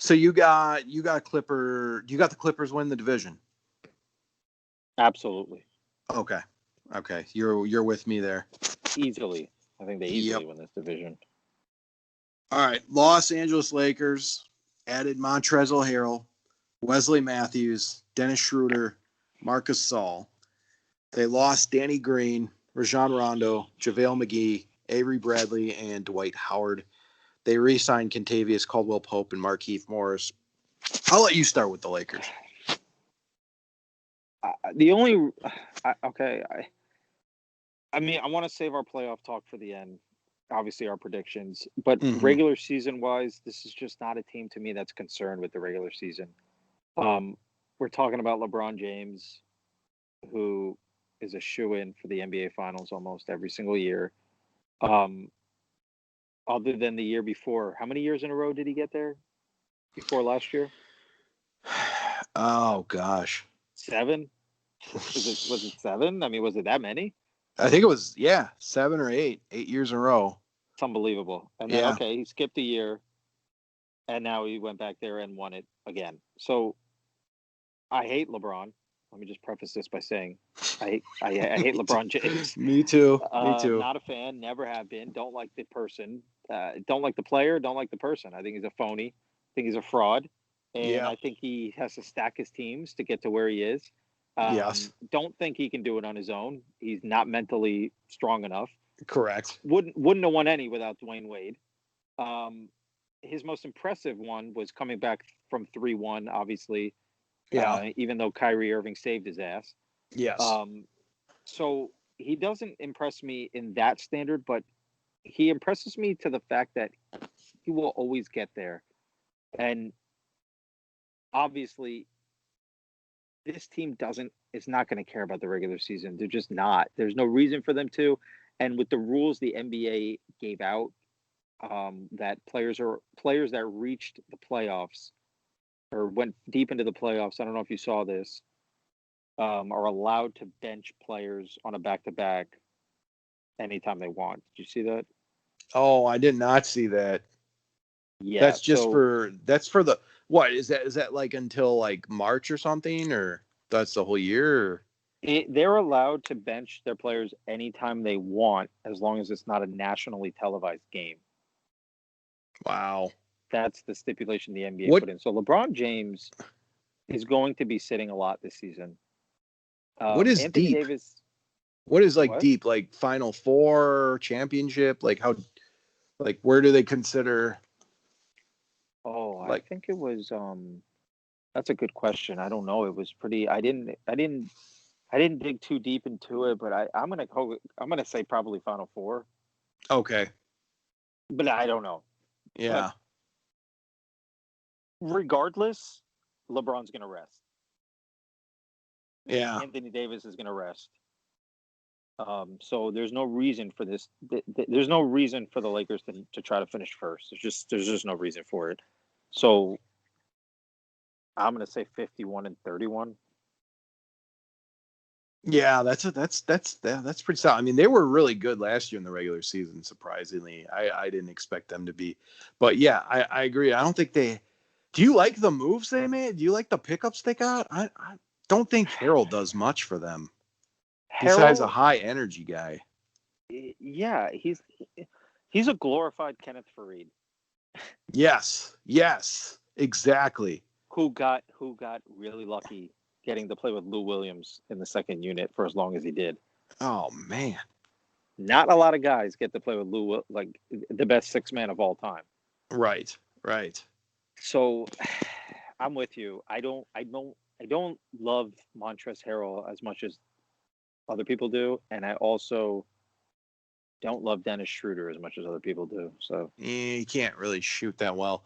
So you got Clipper. You got the Clippers win the division. Absolutely. Okay. You're with me there. Easily. I think they easily win this division. All right. Los Angeles Lakers added Montrezl Harrell, Wesley Matthews, Dennis Schroeder, Marcus Saul. They lost Danny Green, Rajon Rondo, JaVale McGee, Avery Bradley, and Dwight Howard. They re-signed Kentavious Caldwell-Pope and Markieff Morris. I'll let you start with the Lakers. I mean, I want to save our playoff talk for the end. Obviously, our predictions. But regular season-wise, this is just not a team to me that's concerned with the regular season. We're talking about LeBron James, who is a shoo-in for the NBA Finals almost every single year. Other than the year before. How many years in a row did he get there before last year? Oh, gosh. 7? Was it 7? I mean, was it that many? I think it was, 7 or 8. 8 years in a row. It's unbelievable. And then, he skipped a year, and now he went back there and won it again. So I hate LeBron. Let me just preface this by saying I hate LeBron James. Me too. Not a fan. Never have been. Don't like the person. Don't like the player. Don't like the person. I think he's a phony. I think he's a fraud. And I think he has to stack his teams to get to where he is. Yes. Don't think he can do it on his own. He's not mentally strong enough. Correct. Wouldn't have won any without Dwayne Wade. His most impressive one was coming back from 3-1, obviously. Even though Kyrie Irving saved his ass. Yes. So he doesn't impress me in that standard, but he impresses me to the fact that he will always get there. And obviously, this team is not going to care about the regular season. They're just not. There's no reason for them to. And with the rules the NBA gave out, that players that reached the playoffs or went deep into the playoffs, I don't know if you saw this, are allowed to bench players on a back-to-back anytime they want. Did you see that? Oh, I did not see that. Yeah. That's for the, what, is that like until like March or something, or that's the whole year? They're allowed to bench their players anytime they want, as long as it's not a nationally televised game. Wow. That's the stipulation the NBA put in. So LeBron James is going to be sitting a lot this season. What is Anthony deep? Davis? What is deep? Like Final Four, championship? Like how? Like where do they consider? Oh, I think it was. That's a good question. I don't know. It was pretty. I didn't dig too deep into it, but I'm gonna say probably Final Four. Okay. But I don't know. Yeah. Regardless, LeBron's going to rest. Yeah. Anthony Davis is going to rest. So there's no reason for this. There's no reason for the Lakers to try to finish first. There's just no reason for it. So I'm going to say 51-31. Yeah, that's pretty solid. I mean, they were really good last year in the regular season. Surprisingly, I didn't expect them to be, but yeah, I agree. I don't think they. Do you like the moves they made? Do you like the pickups they got? I don't think Harrell does much for them. Besides a high energy guy. Yeah, he's a glorified Kenneth Faried. Yes, exactly. Who got really lucky getting to play with Lou Williams in the second unit for as long as he did. Oh man, not a lot of guys get to play with Lou, like the best six man of all time. Right. So, I'm with you. I don't love Montrezl Harrell as much as other people do, and I also don't love Dennis Schroeder as much as other people do. So he can't really shoot that well.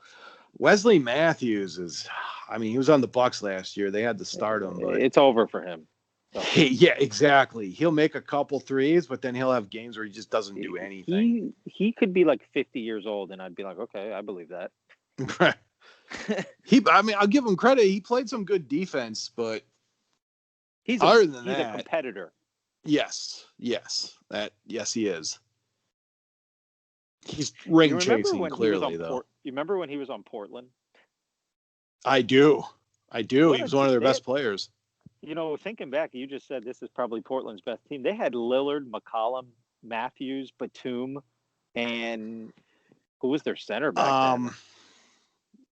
Wesley Matthews he was on the Bucks last year. They had to start him, but it's over for him. So. Yeah, exactly. He'll make a couple threes, but then he'll have games where he just doesn't do anything. He could be like 50 years old, and I'd be like, okay, I believe that. Right. I'll give him credit. He played some good defense, but he's a competitor. Yes, he is. He's ring chasing clearly, though. You remember when he was on Portland? I do. He What was one of their they best had, players. thinking back, you just said this is probably Portland's best team. They had Lillard, McCollum, Matthews, Batum, and who was their center back then?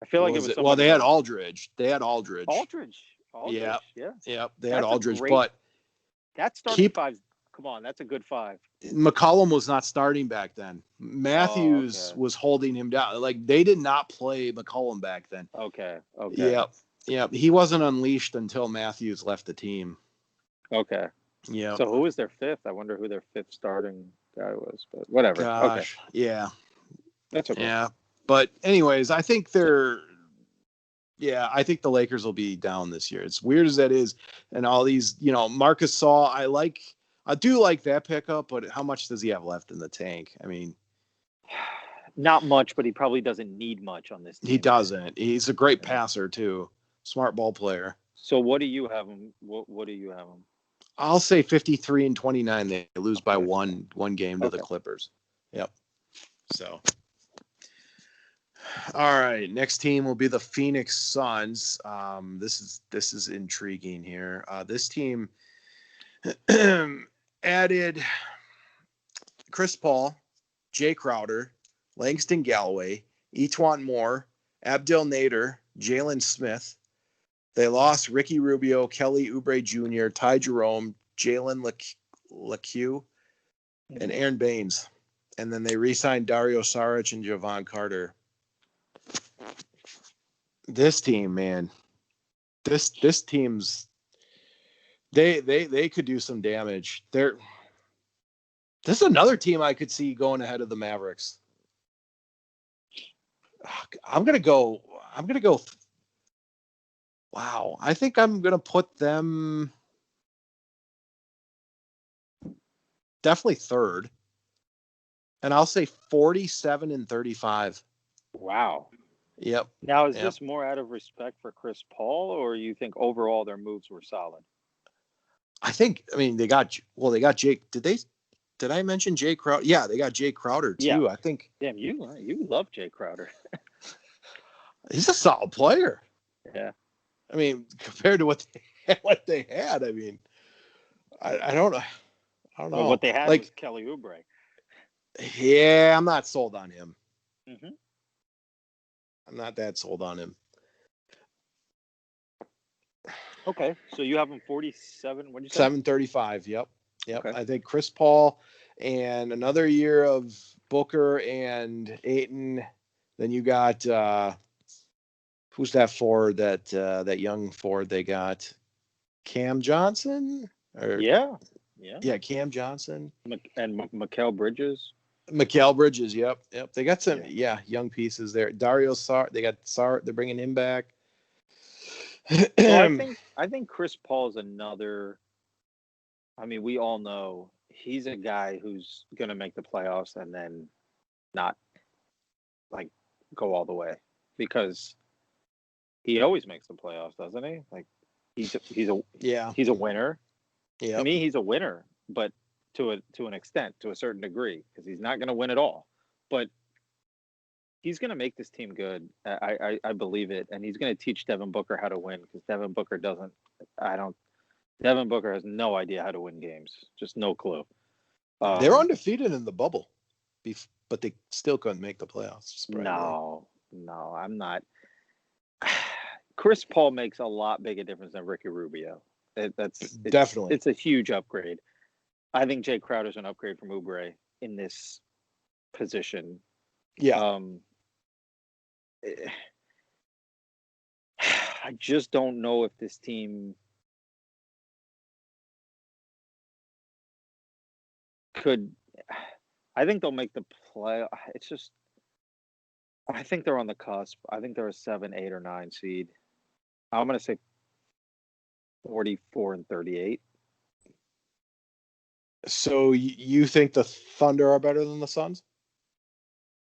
I feel like it was Well, somebody they had else. Aldridge. Aldridge. Yeah. Yeah. Yep. They had That's a Aldridge, great. but That starting five. Come on, that's a good five. McCollum was not starting back then. Oh, Matthews okay. was holding him down. Like, they did not play McCollum back then. Okay. Yep. Yep. He wasn't unleashed until Matthews left the team. Okay. Yeah. So who was their fifth? I wonder who their fifth starting guy was, but whatever. Gosh. Okay. Yeah. That's okay. Yeah. But anyways, I think the Lakers will be down this year. It's weird as that is. And all these, Marcus Saul, I do like that pickup, but how much does he have left in the tank? I mean, not much, but he probably doesn't need much on this team. He doesn't. He's a great passer too. Smart ball player. So what do you have him? What do you have him? I'll say 53-29. They lose by one game to the Clippers. Yep. So, all right. Next team will be the Phoenix Suns. This is intriguing here. This team added Chris Paul, Jay Crowder, Langston Galloway, Etuan Moore, Abdel Nader, Jalen Smith. They lost Ricky Rubio, Kelly Oubre Jr., Ty Jerome, Jalen LeCue, and Aaron Baines. And then they re-signed Dario Saric and Javon Carter. This team, man. This team's they could do some damage. This is another team I could see going ahead of the Mavericks. I'm gonna go. Wow, I think I'm gonna put them definitely third, and I'll say 47-35. Wow. Yep. Now, is this more out of respect for Chris Paul, or you think overall their moves were solid? They got Jake. Did I mention Jay Crowder? Yeah, they got Jay Crowder too. Yeah. I think. Damn, you love Jay Crowder. He's a solid player. Yeah. I mean, compared to what they had, I mean, I don't know. Well, what they had was Kelly Oubre. Yeah, I'm not sold on him. Mm-hmm. I'm not that sold on him. Okay, so you have him 47. What did you say? 735. Yep. Okay. I think Chris Paul and another year of Booker and Ayton. Then you got who's that forward? That young forward they got? Cam Johnson? Yeah, Cam Johnson and Mikal Bridges. Yep. They got some young pieces there. Dario Sar, they got Sar. They're bringing him back. So I think Chris Paul is another. I mean, we all know he's a guy who's going to make the playoffs and then not go all the way, because he always makes the playoffs, doesn't he? Like he's a winner. Yeah. To me, he's a winner, but to an extent, to a certain degree, because he's not going to win it all, but he's going to make this team good. I believe it, and he's going to teach Devin Booker how to win, because Devin Booker doesn't. Devin Booker has no idea how to win games, just no clue. They were undefeated in the bubble, but they still couldn't make the playoffs. No, I'm not. Chris Paul makes a lot bigger difference than Ricky Rubio. Definitely. It's a huge upgrade. I think Jay Crowder's an upgrade from Oubre in this position. Yeah. I just don't know if this team could. I think they'll make the play. It's just, I think they're on the cusp. I think they're a 7, 8, or 9 seed. I'm going to say 44-38. So you think the Thunder are better than the Suns?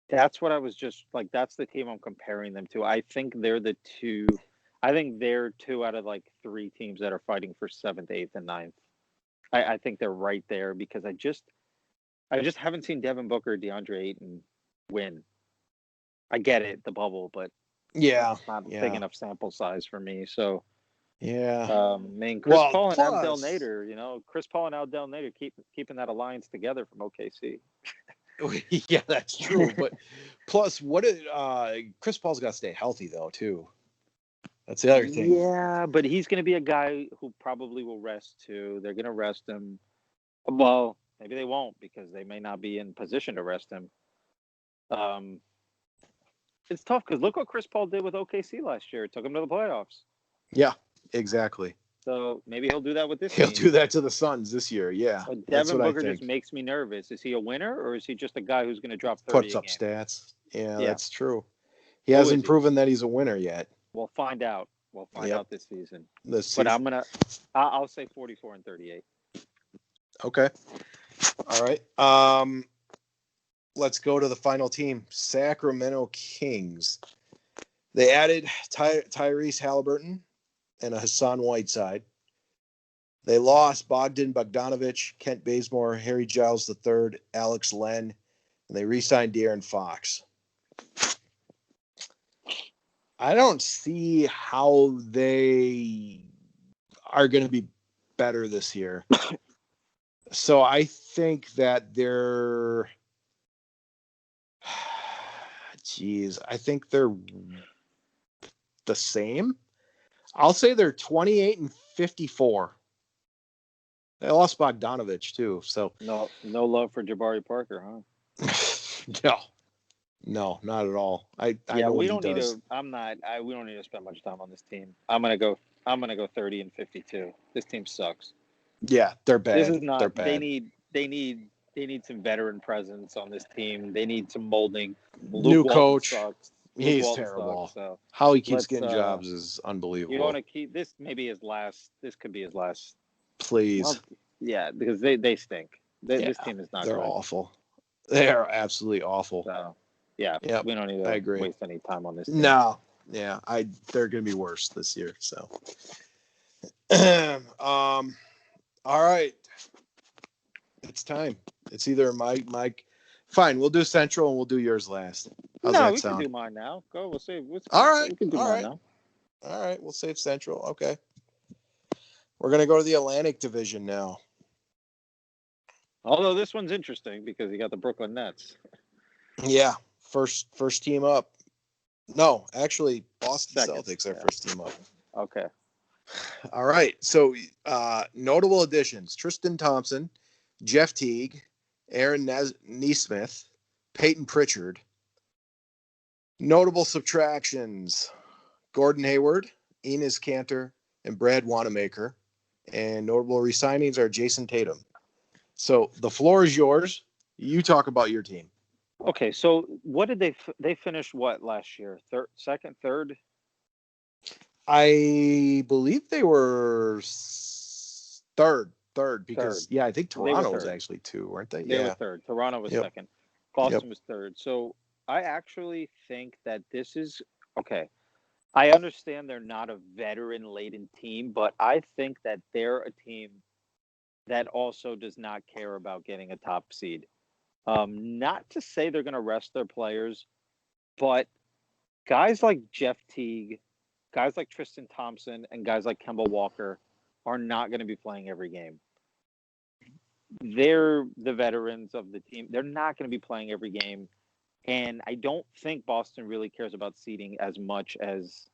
That's what I was just like. That's the team I'm comparing them to. I think they're the two. I think they're 2 out of 3 teams that are fighting for 7th, 8th, and 9th. I think they're right there, because I just haven't seen Devin Booker, DeAndre Ayton win. I get it, the bubble, but Yeah. It's not a Yeah. big enough sample size for me. So, Yeah. I mean, Chris Well, Paul and Abdel plus, Nader, Chris Paul and Abdel Nader keeping that alliance together from OKC. yeah, that's true. But plus, what did Chris Paul's got to stay healthy though too. That's the other thing. Yeah, but he's going to be a guy who probably will rest too. They're going to rest him. Well, maybe they won't because they may not be in position to rest him. It's tough because look what Chris Paul did with OKC last year. It took him to the playoffs. Yeah, exactly. So maybe he'll do that with this He'll team. do that to the Suns this year. Yeah, But that's Devin what Booker I think. just makes me nervous. Is he a winner or is he just a guy who's going to drop 30 Puts a up game? stats. Yeah, Yeah. that's true. He Who hasn't is he? proven that he's a winner yet. We'll find out. We'll find Yep. out this season. This But season. I'll say 44 and 38. Okay. All right. Let's go to the final team, Sacramento Kings. They added Tyrese Halliburton and a Hassan Whiteside. They lost Bogdan Bogdanovic, Kent Bazemore, Harry Giles III, Alex Len, and they re-signed De'Aaron Fox. I don't see how they are going to be better this year. So I think that they're I think they're the same. I'll say they're 28 and 54. They lost Bogdanovic too, so No love for Jabari Parker, huh? No, not at all. I Yeah, know we what don't he need does. to. We don't need to spend much time on this team. I'm gonna go 30 and 52. This team sucks. Yeah, they're bad. This is not. They're bad. They need some veteran presence on this team. They need some molding. New coach. Sucks. He's terrible. Sucks, so how he keeps getting jobs is unbelievable. You want to keep this? Maybe his last. This could be his last. Please. Well, yeah, because they stink. This team is not. They're good. awful. They are absolutely awful. So, yeah, yep, we don't need to waste any time on this team. No. Yeah, they're going to be worse this year. So, all right, it's time. It's either Mike. Fine, we'll do Central and we'll do yours last. How's that we sound? can do mine now. Go. We'll save. All right. We can do mine now. All right, we'll save Central. Okay. We're going to go to the Atlantic Division now. Although this one's interesting because you got the Brooklyn Nets. Yeah, first team up. No, actually, Boston Second. Celtics are first team up. Okay. All right. So notable additions: Tristan Thompson, Jeff Teague, Aaron Nesmith, Peyton Pritchard. Notable subtractions: Gordon Hayward, Enes Kanter, and Brad Wanamaker. And notable resignings are Jason Tatum. So the floor is yours. You talk about your team. Okay, so what did they finish what last year? Second, third? I believe they were third because I think Toronto was actually 2, weren't they? They were third. Toronto was second. Boston was third. So I actually think that this is okay. I understand they're not a veteran-laden team, but I think that they're a team that also does not care about getting a top seed. Not to say they're going to rest their players, but guys like Jeff Teague, guys like Tristan Thompson, and guys like Kemba Walker are not going to be playing every game. They're the veterans of the team. They're not going to be playing every game. And I don't think Boston really cares about seeding as much as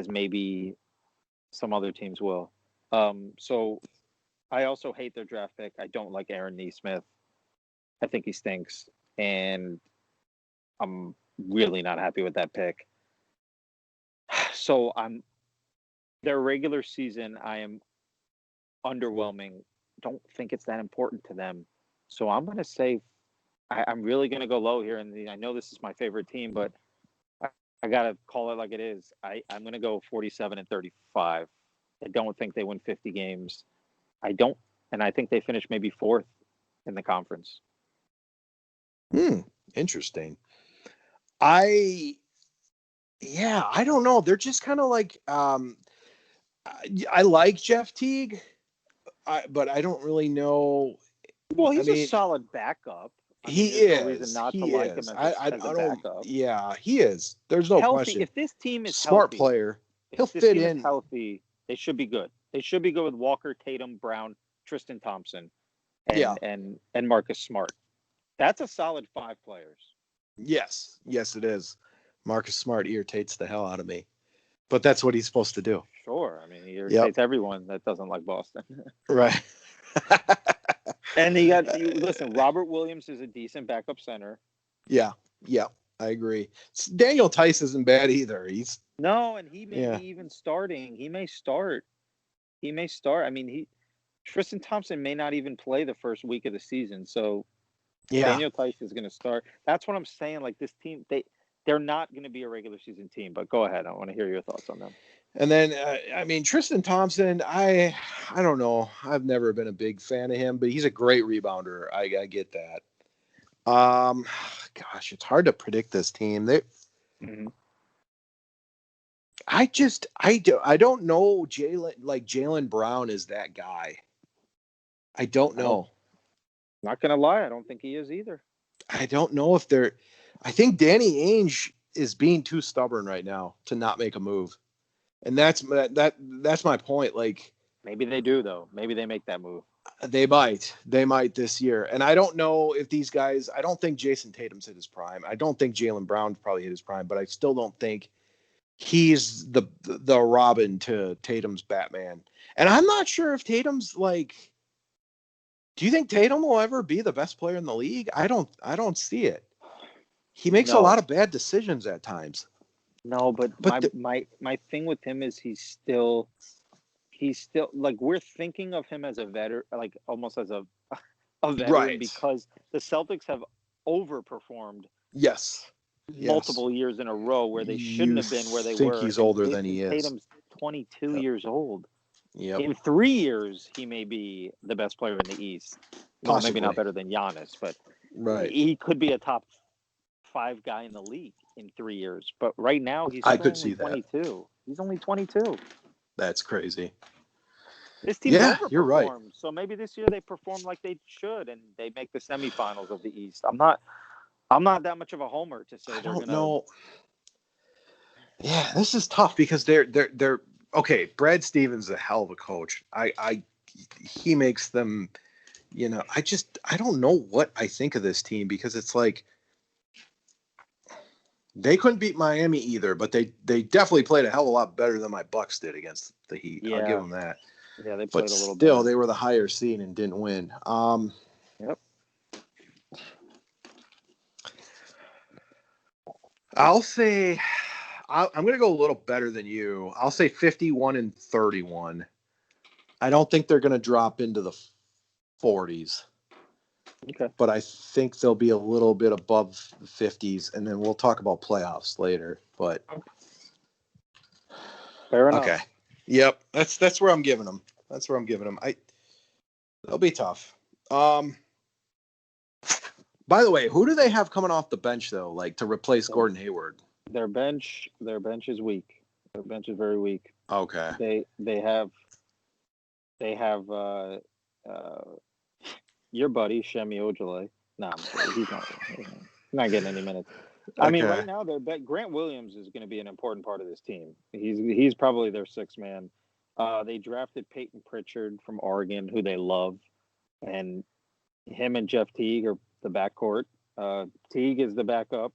maybe some other teams will. So I also hate their draft pick. I don't like Aaron Nesmith. I think he stinks. And I'm really not happy with that pick. So their regular season, I am underwhelming. Don't think it's that important to them. So I'm going to say I'm really going to go low here. And I know this is my favorite team, but I got to call it like it is. I'm going to go 47 and 35. I don't think they win 50 games. And I think they finish maybe 4th in the conference. Interesting. I don't know. They're just kind of like, I like Jeff Teague, but I don't really know. Well, he's a solid backup. I mean, He there's no reason is. not to He like him is. as I a don't. backup. Yeah, he is. There's no Healthy. question. If this team is Smart healthy, player. if He'll this fit team is in. healthy, they should be good. They should be good with Walker, Tatum, Brown, Tristan Thompson, Yeah. and Marcus Smart. That's a solid 5 players. Yes. Yes, it is. Marcus Smart irritates the hell out of me, but that's what he's supposed to do. Sure. I mean, he Yep. irritates everyone that doesn't like Boston. Right. And listen, Robert Williams is a decent backup center. Yeah. Yeah. I agree. Daniel Tice isn't bad either. He's No, and he may Yeah. be even starting. He may start. I mean, Tristan Thompson may not even play the first week of the season. So Yeah. Daniel Tice is going to start. That's what I'm saying. Like this team, they're not going to be a regular season team. But go ahead. I want to hear your thoughts on them. And then, I mean, Tristan Thompson, I don't know. I've never been a big fan of him, but he's a great rebounder. I get that. Gosh, it's hard to predict this team. Mhm. I don't know Jaylen Brown is that guy. I don't know. Not going to lie. I don't think he is either. I don't know if I think Danny Ainge is being too stubborn right now to not make a move. And that's my point. Like, Maybe they do, though. Maybe they make that move. they might this year. And I don't know if these guys, I don't think Jason Tatum's hit his prime. I don't think Jaylen Brown's probably hit his prime, but I still don't think he's the Robin to Tatum's Batman. And I'm not sure if Tatum's like, do you think Tatum will ever be the best player in the league? I don't see it. He makes a lot of bad decisions at times. No, but my thing with him is he's still like we're thinking of him as a veteran, like almost as a veteran, Right. because the Celtics have overperformed Yes. multiple years in a row where they shouldn't have been where they think were. he's older than he is. Tatum's 22 years old. Yep. In 3 years, he may be the best player in the East. Well, maybe not better than Giannis, but he could be a top 5 guy in the league in 3 years. But right now, he's I could only see 22. that. He's only 22. That's crazy. This team's overperformed. You're right. So maybe this year they perform like they should, and they make the semifinals of the East. I'm not that much of a homer to say they're going to. Yeah, this is tough because they're okay. Brad Stevens is a hell of a coach. He makes them, I don't know what I think of this team because it's like they couldn't beat Miami either, but they definitely played a hell of a lot better than my Bucks did against the Heat. Yeah. I'll give them that. Yeah, they played a little still, better. They were the higher seed and didn't win. Yep. I'll say I'm going to go a little better than you. I'll say 51-31. I don't think they're going to drop into the 40s. Okay. But I think they'll be a little bit above the 50s, and then we'll talk about playoffs later. But fair enough. Okay. Yep. That's where I'm giving them. They'll be tough. By the way, who do they have coming off the bench though, like to replace Gordon Hayward? Their bench is weak. Their bench is very weak. Okay. They have your buddy Shemi Ojale. No, I'm sorry, he's not getting any minutes. I mean, right now Grant Williams is going to be an important part of this team. He's probably their sixth man. They drafted Peyton Pritchard from Oregon, who they love, and him and Jeff Teague are the backcourt. Teague is the backup,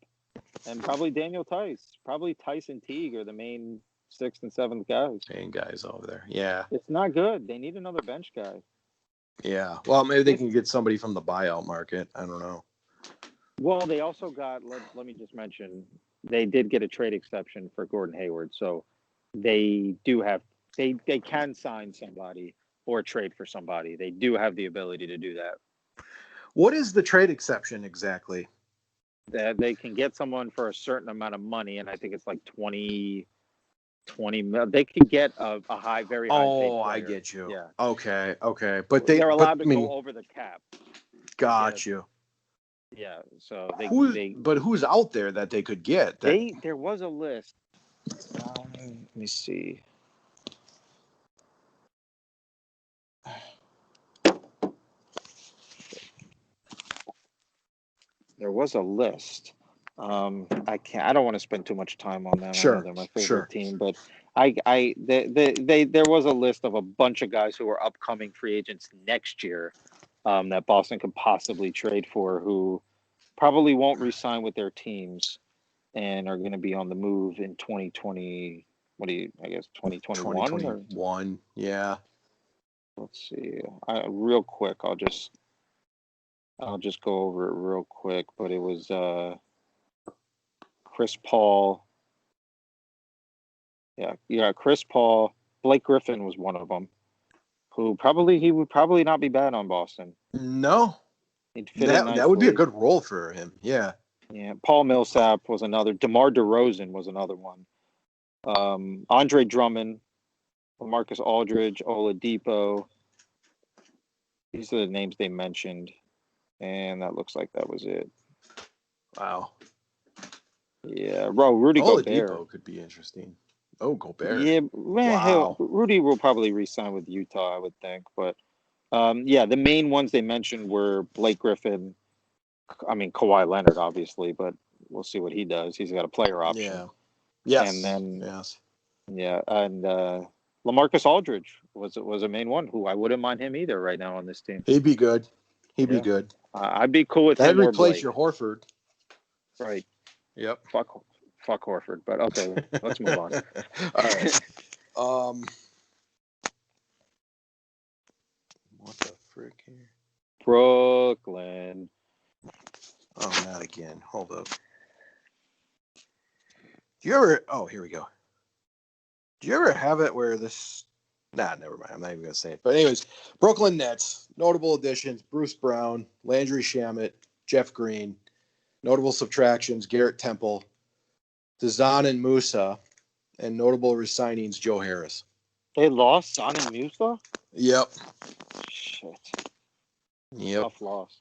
and probably Daniel Tice. Probably Tice and Teague are the main sixth and seventh guys. Main guys over there. Yeah. It's not good. They need another bench guy. Yeah. Well, maybe they can get somebody from the buyout market. I don't know. Well, they also got, let me just mention, they did get a trade exception for Gordon Hayward. So they do have, they can sign somebody or trade for somebody. They do have the ability to do that. What is the trade exception exactly? That they can get someone for a certain amount of money. And I think it's like 20 they could get a high, very high paid player. I get you. Yeah. Okay. But they're allowed to go over the cap. Got you. Yeah. So but who's out there that they could get? There was a list. Let me see. There was a list. I don't want to spend too much time on them. Sure, I know they're my favorite sure. team, but there was a list of a bunch of guys who are upcoming free agents next year that Boston could possibly trade for, who probably won't re-sign with their teams and are going to be on the move in 2020. I guess 2021? 2021, yeah. Let's see. Real quick, I'll just go over it real quick. But it was Chris Paul. Yeah, Chris Paul. Blake Griffin was one of them. He would probably not be bad on Boston. No, He'd fit in nicely. That would be a good role for him. Yeah. Yeah. Paul Millsap was another. DeMar DeRozan was another one. Andre Drummond, LaMarcus Aldridge, Oladipo. These are the names they mentioned, and that looks like that was it. Wow. Yeah, Rudy Gobert. Oladipo could be interesting. Oh, Gobert. Yeah, man, wow. Rudy will probably re-sign with Utah, I would think. But the main ones they mentioned were Blake Griffin. I mean, Kawhi Leonard, obviously, but we'll see what he does. He's got a player option. Yeah. Yes. And then yes. Yeah, and LaMarcus Aldridge was a main one who I wouldn't mind him either right now on this team. He'd be good. He'd be good. I'd be cool with That'd him or replace Blake. your Horford. Right. Yep. Fuck Horford. But okay, let's move on. All right. What the frick here? Brooklyn. Oh, not again. Hold up. Do you ever? Oh, here we go. Do you ever have it where this? Nah, never mind. I'm not even gonna say it. But anyways, Brooklyn Nets notable additions: Bruce Brown, Landry Shamet, Jeff Green. Notable subtractions: Garrett Temple, Dazan and Musa, and notable resignings: Joe Harris. They lost Son and Musa? Yep. Shit. Yep. Tough loss.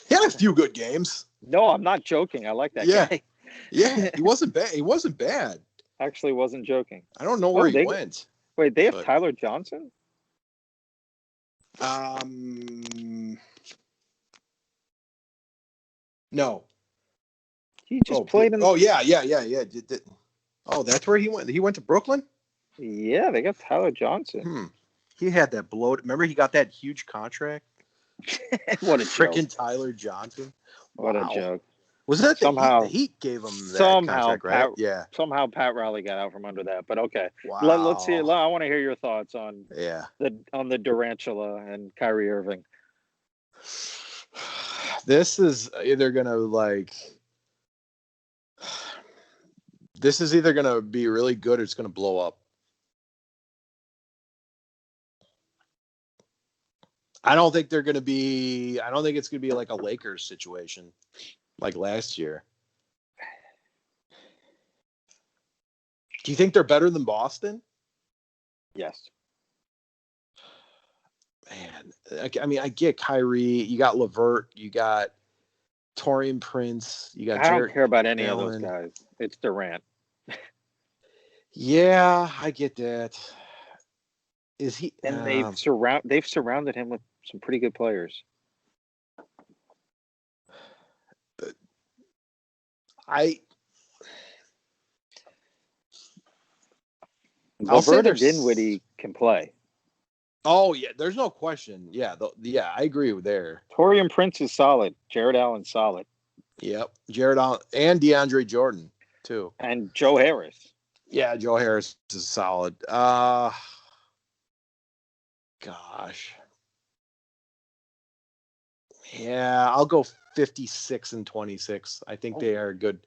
He had a few good games. No, I'm not joking. I like that guy. Yeah, he wasn't bad. He wasn't bad. Actually, wasn't joking. I don't know where he went. Wait, they have Tyler Johnson? No. He just played in. Oh yeah. Oh, that's where he went. He went to Brooklyn. Yeah, they got Tyler Johnson. He had that bloat. Remember, he got that huge contract. What a freaking Tyler Johnson! What a joke! Was that somehow the Heat gave him that contract, right? Yeah. Somehow Pat Riley got out from under that, but okay. Wow. Let's see. I want to hear your thoughts on the Durantula and Kyrie Irving. This is either gonna be really good or it's gonna blow up. I don't think it's gonna be like a Lakers situation like last year. Do you think they're better than Boston? Yes. Man, I mean, I get Kyrie. You got LeVert. You got Taurean Prince. You got. I don't care about any of those guys. It's Durant. Yeah, I get that. Is he? And they've surrounded him with some pretty good players. LeVert and Dinwiddie can play. Oh yeah, there's no question. Yeah, I agree with there. Taurean Prince is solid. Jared Allen's solid. Yep, Jared Allen and DeAndre Jordan too. And Joe Harris. Yeah, Joe Harris is solid. Gosh. Yeah, I'll go 56-26. I think they are a good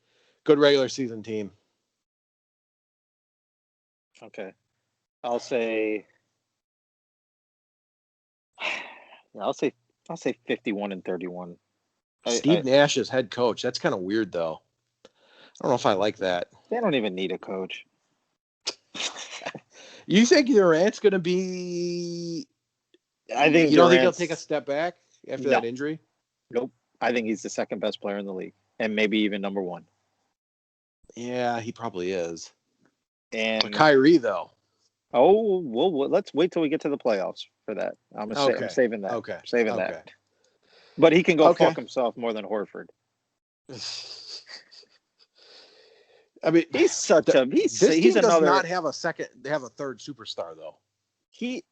regular season team. Okay. I'll say 51-31. Steve Nash is head coach. That's kind of weird though. I don't know if I like that. They don't even need a coach. You think Durant's going to be? I think you don't think he'll take a step back after that injury? Nope. I think he's the second best player in the league, and maybe even number one. Yeah, he probably is. And Kyrie though. Oh, well, let's wait till we get to the playoffs for that. I'm saving that. Okay. Saving that. But he can go Okay. fuck himself more than Horford. I mean, He's such a he's this team does another not have a second. They have a third superstar though. he.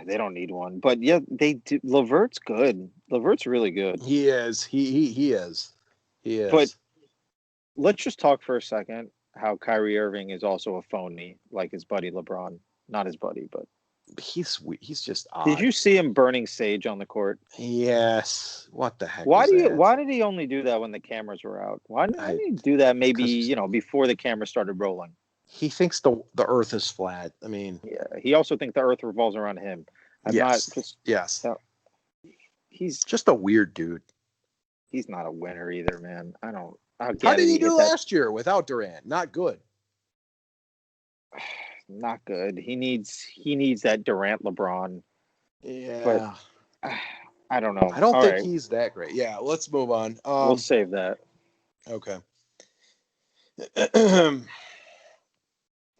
They don't need one, but yeah, they do. Levert's good. Levert's really good. He is. He is. He But is. let's just talk for a second how Kyrie Irving is also a phony, like his buddy LeBron. Not his buddy, but He's just odd. did you see him burning sage on the court? Yes. What the heck was that? Why did he only do that when the cameras were out? Why didn't he do that maybe, before the camera started rolling? He thinks the earth is flat. I mean, Yeah, he also thinks the earth revolves around him. Yes. He's just a weird dude. He's not a winner either, man. How did he do last year without Durant? Not good. Not good. He needs that Durant LeBron. Yeah. But I don't know. I don't think he's that great. Yeah, let's move on. We'll save that. Okay.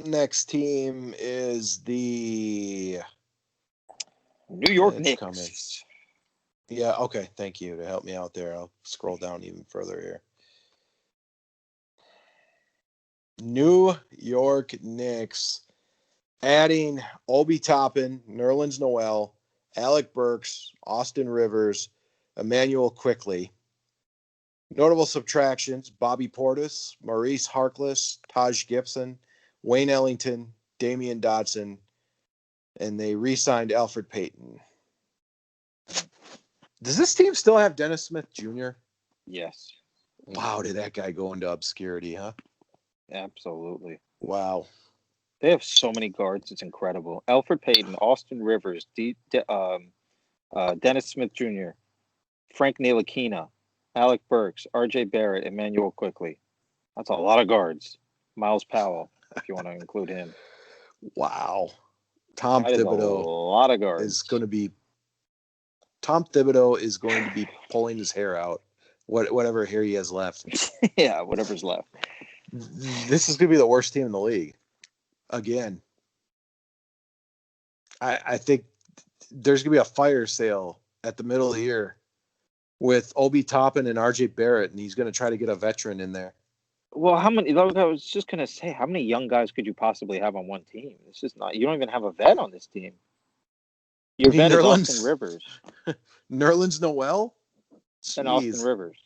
Next team is the New York Knicks. Coming. Yeah, okay. Thank you to help me out there. I'll scroll down even further here. New York Knicks adding Obi Toppin, Nerlens Noel, Alec Burks, Austin Rivers, Emmanuel Quickley. Notable subtractions: Bobby Portis, Maurice Harkless, Taj Gibson, Wayne Ellington, Damian Dotson, and they re-signed Alfred Payton. Does this team still have Dennis Smith Jr.? Yes. Wow, did that guy go into obscurity, huh? Absolutely. Wow. They have so many guards. It's incredible. Alfred Payton, Austin Rivers, Dennis Smith Jr., Frank Ntilikina, Alec Burks, R.J. Barrett, Emmanuel Quickley. That's a lot of guards. Miles Powell, if you want to include him. Wow. Tom Thibodeau is going to be pulling his hair out, whatever hair he has left. Yeah, whatever's left. This is going to be the worst team in the league. Again. I think there's going to be a fire sale at the middle of the year with Obi Toppin and RJ Barrett, and he's going to try to get a veteran in there. Well, how many? I was just going to say, how many young guys could you possibly have on one team? It's just not. You don't even have a vet on this team. Your vet is Austin Rivers. Nerlens Noel? Jeez. And Austin Rivers.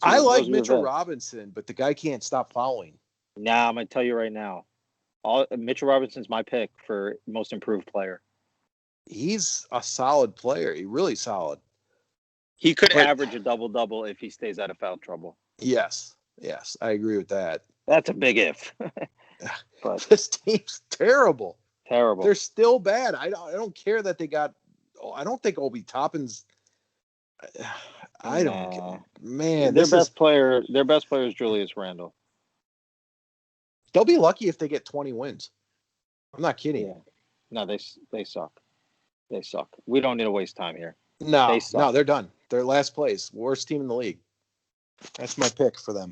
I like Mitchell Robinson, but the guy can't stop fouling. Nah, I'm going to tell you right now. Mitchell Robinson's my pick for most improved player. He's a solid player. He's really solid. He could average a double-double if he stays out of foul trouble. Yes, I agree with that. That's a big if. But this team's terrible. Terrible. They're still bad. I don't care that they got. I don't think Obi Toppin's. I don't care. Man, their best player is Julius Randle. They'll be lucky if they get 20 wins. I'm not kidding. Yeah. No, they suck. They suck. We don't need to waste time here. No, they're done. They're last place, worst team in the league. That's my pick for them.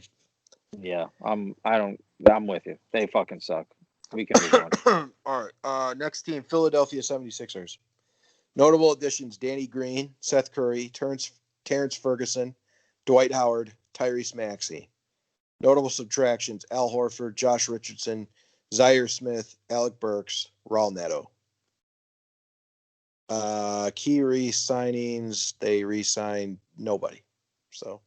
Yeah, I'm with you. They fucking suck. We can move on. All right. Next team, Philadelphia 76ers. Notable additions: Danny Green, Seth Curry, Terrence Ferguson, Dwight Howard, Tyrese Maxey. Notable subtractions: Al Horford, Josh Richardson, Zaire Smith, Alec Burks, Raul Neto. Key re-signings, they re-signed nobody. So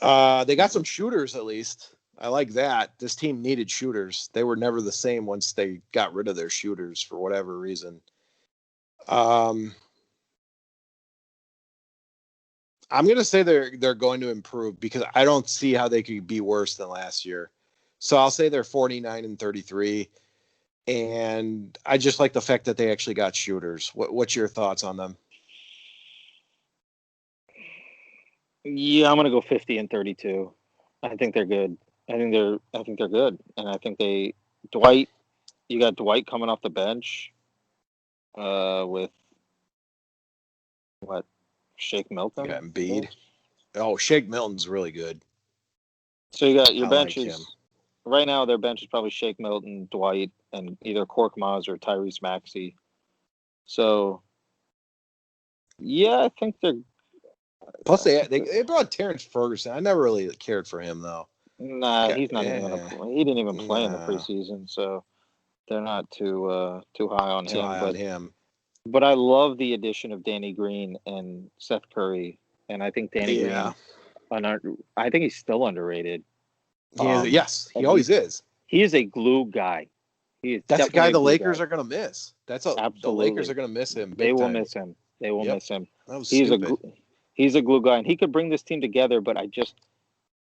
they got some shooters at least. I like that. This team needed shooters. They were never the same once they got rid of their shooters for whatever reason. I'm going to say they're going to improve because I don't see how they could be worse than last year. So I'll say they're 49-33. And I just like the fact that they actually got shooters. What's your thoughts on them? Yeah, I'm gonna go 50-32. I think they're good. I think they're good, and I think Dwight. You got Dwight coming off the bench, with what? Shake Milton. You got Embiid. Oh, Shake Milton's really good. So you got your bench is right now. Their bench is probably Shake Milton, Dwight, and either Korkmaz or Tyrese Maxey. So Yeah, I think they're. Plus, they brought Terrence Ferguson. I never really cared for him though. Nah, he's not even gonna play. He didn't even play in the Nah, preseason, so they're not too high on too him. high on him. But I love the addition of Danny Green and Seth Curry, and I think Danny Yeah, Green. I think he's still underrated. yes, he And always is. he is a glue guy. He is That's the guy definitely a the glue Lakers guy. are gonna miss. The Lakers Absolutely, are gonna miss him they big will time. miss him. They will Yep, miss him. that was He's stupid. he's a glue guy, and he could bring this team together. But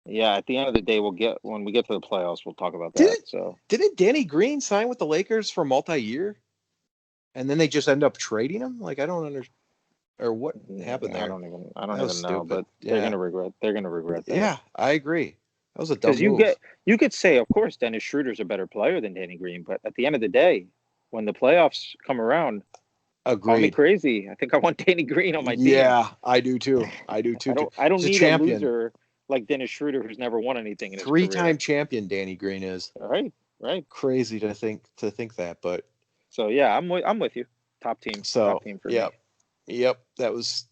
yeah, at the end of the day, when we get to the playoffs, we'll talk about that. So Didn't Danny Green sign with the Lakers for multi-year, and then they just end up trading him? Like I don't understand, or what happened there? I don't That was even know, stupid. but Yeah, they're gonna regret that. yeah, I agree. That was a dumb Because move. you could say, of course, Dennis Schroeder's a better player than Danny Green, but at the end of the day, when the playoffs come around, call me Agreed. crazy. I think I want Danny Green on my team. Yeah, I do too. I do too. I don't He's a need a champion, loser like Dennis Schroeder who's never won anything in his three-time career. champion. Danny Green is Right. crazy to think that, but So yeah, I'm with you. so Top team for me. yep. That was,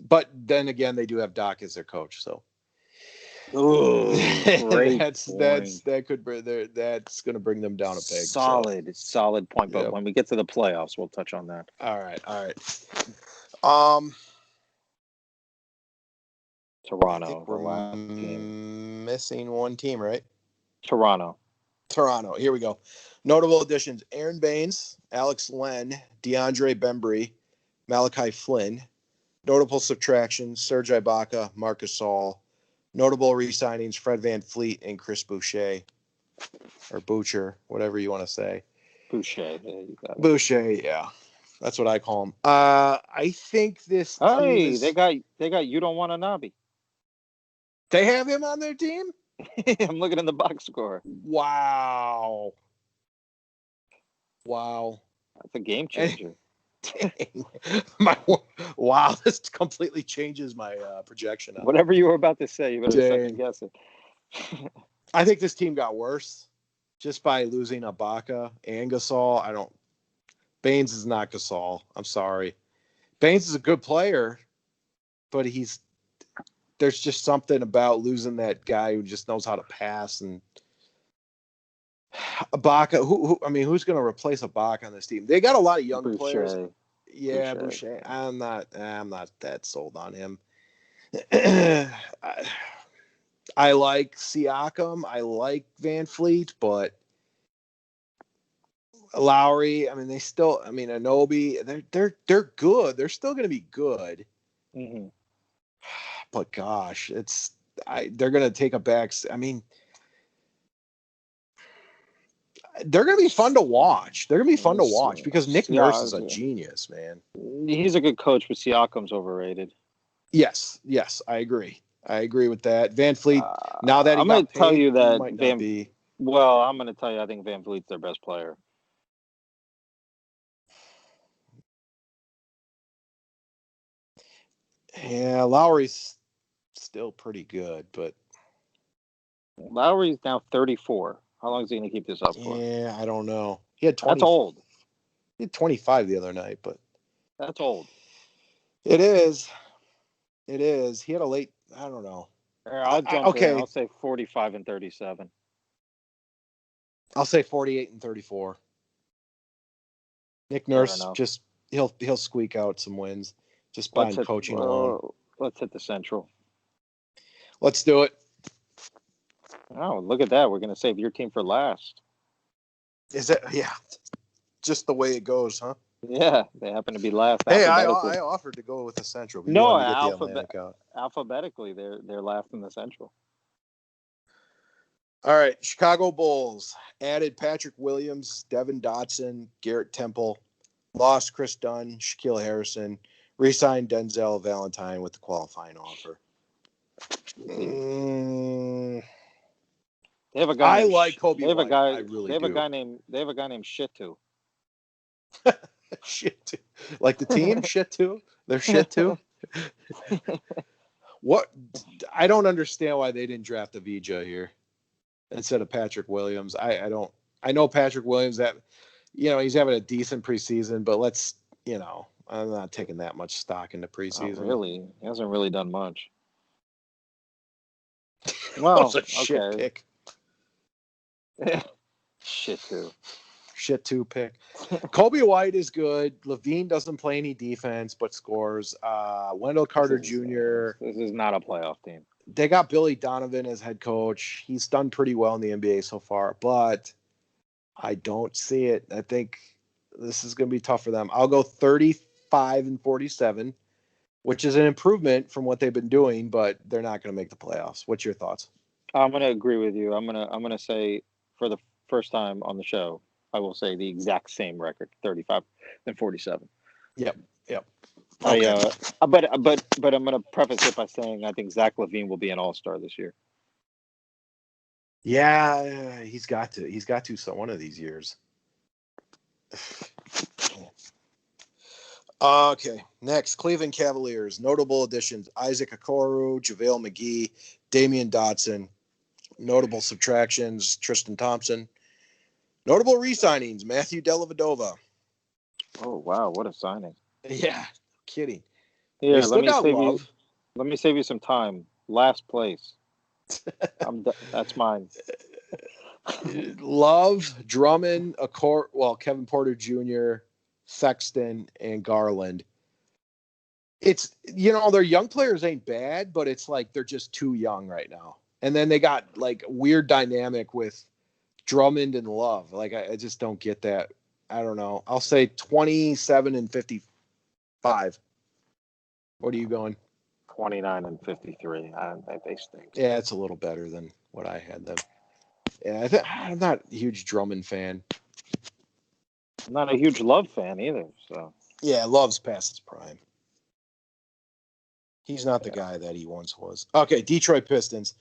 but then again, they do have Doc as their coach, so Oh, great point. that could bring that's going to bring them down a peg. So Solid point. But yep. when we get to the playoffs, we'll touch on that. All right. I think Toronto, the we're last team. missing one team, right? Toronto. Here we go. Notable additions: Aaron Baines, Alex Len, DeAndre Bembry, Malachi Flynn. Notable subtractions: Serge Ibaka, Marcus Saul. Notable re-signings: Fred VanVleet and Chris Boucher, or Boucher, whatever you want to say. Boucher. There you got it. Boucher, yeah. That's what I call him. I think this team Hey, is... they got You Don't Want a Nobby. They have him on their team? I'm looking in the box score. Wow. That's a game changer. Wow, this completely changes my projection. Whatever you were about to say, you better second guess it. I think this team got worse just by losing Ibaka and Gasol. Baines is not Gasol. I'm sorry. Baines is a good player, but there's just something about losing that guy who just knows how to pass. And Ibaka, who's going to replace Ibaka on this team? They got a lot of young players. Yeah, Boucher. I'm not that sold on him. I like Siakam. I like VanVleet, but Lowry. Anunoby. They're good. They're still going to be good. Mm-hmm. But gosh, they're going to take a back. They're going to be fun to watch. Because Nick Nurse is a genius, man. He's a good coach, but Siakam's overrated. Yes, I agree. I agree with that. VanVleet, now that I'm going to tell you that might not be. Well, I'm going to tell you I think VanVleet's their best player. Yeah, Lowry's still pretty good, but Lowry's now 34. How long is he going to keep this up for? Yeah, I don't know. He had 20. That's old. He had 25 the other night, but that's old. It is. He had a late. I don't know. I'll jump in. I'll say 45 and 37. I'll say 48 and 34. Nick Nurse he'll squeak out some wins just by coaching alone. Let's hit the Central. Let's do it. Oh, look at that. We're going to save your team for last. Is it? Yeah. Just the way it goes, huh? Yeah, they happen to be last. Hey, I offered to go with the Central. But no, alphabetically, they're last in the Central. All right, Chicago Bulls added Patrick Williams, Devin Dotson, Garrett Temple, lost Chris Dunn, Shaquille Harrison, re-signed Denzel Valentine with the qualifying offer. They have a guy. I like Kobe. They have White. a guy. I really they have do. a guy named. They have a guy named Shitu. Shitu, like the team Shitu. They're Shitu. What? I don't understand why they didn't draft a Vija here instead of Patrick Williams. I don't. I know Patrick Williams that he's having a decent preseason, but let's I'm not taking that much stock in the preseason. Not really. He hasn't really done much. Well, Well, a shit okay. pick. Shit too. Shit two pick. Kobe White is good. Levine doesn't play any defense but scores. Wendell Carter Jr. This is not a playoff team. They got Billy Donovan as head coach. He's done pretty well in the NBA so far, but I don't see it. I think this is going to be tough for them. I'll go 35-47, which is an improvement from what they've been doing, but they're not going to make the playoffs. What's your thoughts? I'm gonna agree with you. I'm gonna say for the first time on the show, I will say the exact same record, 35-47. Yep. Okay. But I'm gonna preface it by saying I think Zach LaVine will be an all-star this year. Yeah, he's got to. He's got to one of these years. Okay, next, Cleveland Cavaliers. Notable additions: Isaac Okoro, JaVale McGee, Damian Dotson. Notable subtractions: Tristan Thompson. Notable re-signings: Matthew Dellavedova. Oh wow, what a signing! Yeah, kidding. Here, They still got Love. Let me save you some time. Last place. That's mine. Love, Drummond, Kevin Porter Jr., Sexton, and Garland. It's, their young players ain't bad, but it's like they're just too young right now. And then they got like weird dynamic with Drummond and Love. Like I just don't get that. I don't know. I'll say 27-55. What are you going? 29-53. They stink. Yeah, it's a little better than what I had them. Yeah, I'm not a huge Drummond fan. I'm not a huge Love fan either. So yeah, Love's past his prime. He's not the guy that he once was. Okay, Detroit Pistons.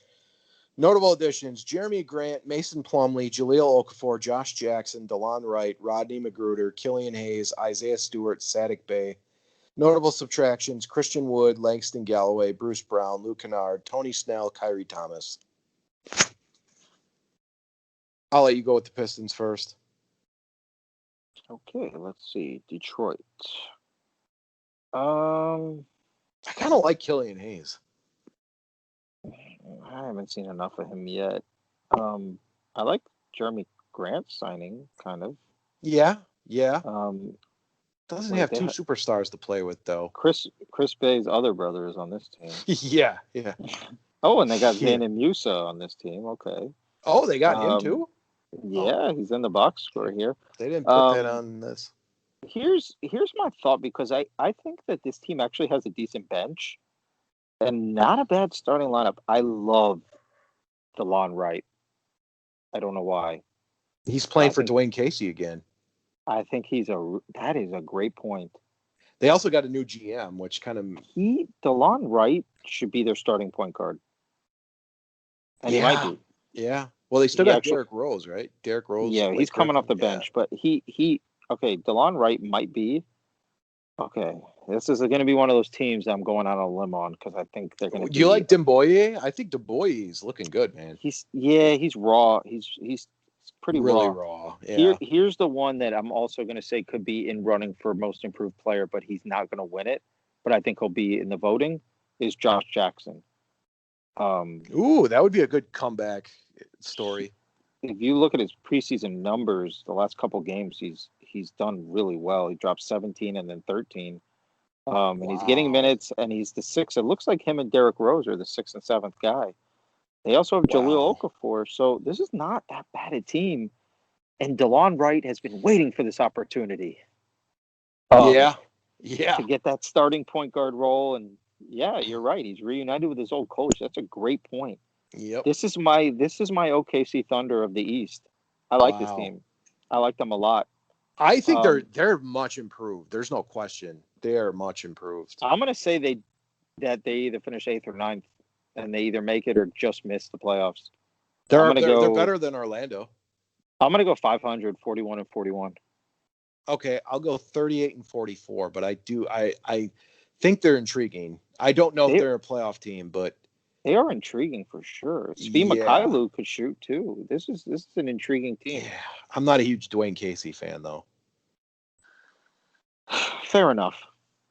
Notable additions: Jeremy Grant, Mason Plumlee, Jahlil Okafor, Josh Jackson, DeLon Wright, Rodney McGruder, Killian Hayes, Isaiah Stewart, Saddiq Bey. Notable subtractions: Christian Wood, Langston Galloway, Bruce Brown, Luke Kennard, Tony Snell, Kyrie Thomas. I'll let you go with the Pistons first. Okay, let's see. Detroit. I kind of like Killian Hayes. I haven't seen enough of him yet. I like Jeremy Grant signing, kind of. Yeah. Doesn't wait, have two superstars to play with, though. Chris Bay's other brother is on this team. yeah. Oh, and they got Zayn Musa on this team. Okay. Oh, they got him too? Yeah, he's in the box score here. They didn't put that on this. Here's my thought, because I think that this team actually has a decent bench and not a bad starting lineup. I love DeLon Wright. I don't know why. He's playing for Dwayne Casey again. I think that is a great point. They also got a new GM, which kind of DeLon Wright should be their starting point guard. And he might be. Yeah. Well, they still got Derrick Rose, right? Derrick Rose. Yeah, he's coming off the bench, but okay, DeLon Wright might be. Okay, this is going to be one of those teams I'm going out on a limb on, because I think they're going to. Do you like Demboye? I think Demboye's looking good, man. He's raw. He's pretty really raw. Yeah. Here's the one that I'm also going to say could be in running for most improved player, but he's not going to win it. But I think he'll be in the voting. Is Josh Jackson. Ooh, that would be a good comeback story. If you look at his preseason numbers, the last couple games, he's done really well. He dropped 17 and then 13. And he's getting minutes, and he's the sixth. It looks like him and Derrick Rose are the sixth and seventh guy. They also have Jahlil Okafor, so this is not that bad a team. And DeLon Wright has been waiting for this opportunity. To get that starting point guard role. And yeah, you're right. He's reunited with his old coach. That's a great point. Yep. This is my OKC Thunder of the East. I like this team. I like them a lot. I think they're much improved. There's no question. They are much improved. I'm gonna say they either finish 8th or 9th, and they either make it or just miss the playoffs. They're better than Orlando. I'm gonna go 500, 41-41. Okay, I'll go 38-44, but I think they're intriguing. I don't know if they're a playoff team, but they are intriguing for sure. Svi Mykhailiuk could shoot too. This is an intriguing team. Yeah, I'm not a huge Dwayne Casey fan though. Fair enough.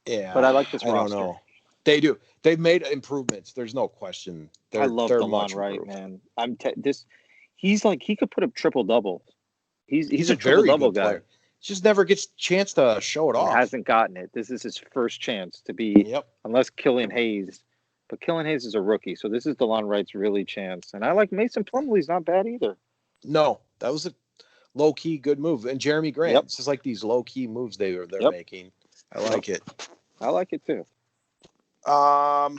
Yeah, But I like this I don't roster. know. They do. They've made improvements. There's no question. I love They're DeLon much Wright, improved. man. He's like he could put up triple doubles. He's He's a a triple very double good guy. player. Just never gets a chance to show it He off. hasn't gotten it. This is his first chance to be, Yep. unless Killian Hayes. But Killian Hayes is a rookie, so this is DeLon Wright's really chance. And I like Mason Plumlee's not bad either. No, that was a low key good move. And Jeremy Grant. Yep. It's just like these low key moves they're Yep. making. I like it. I like it too. I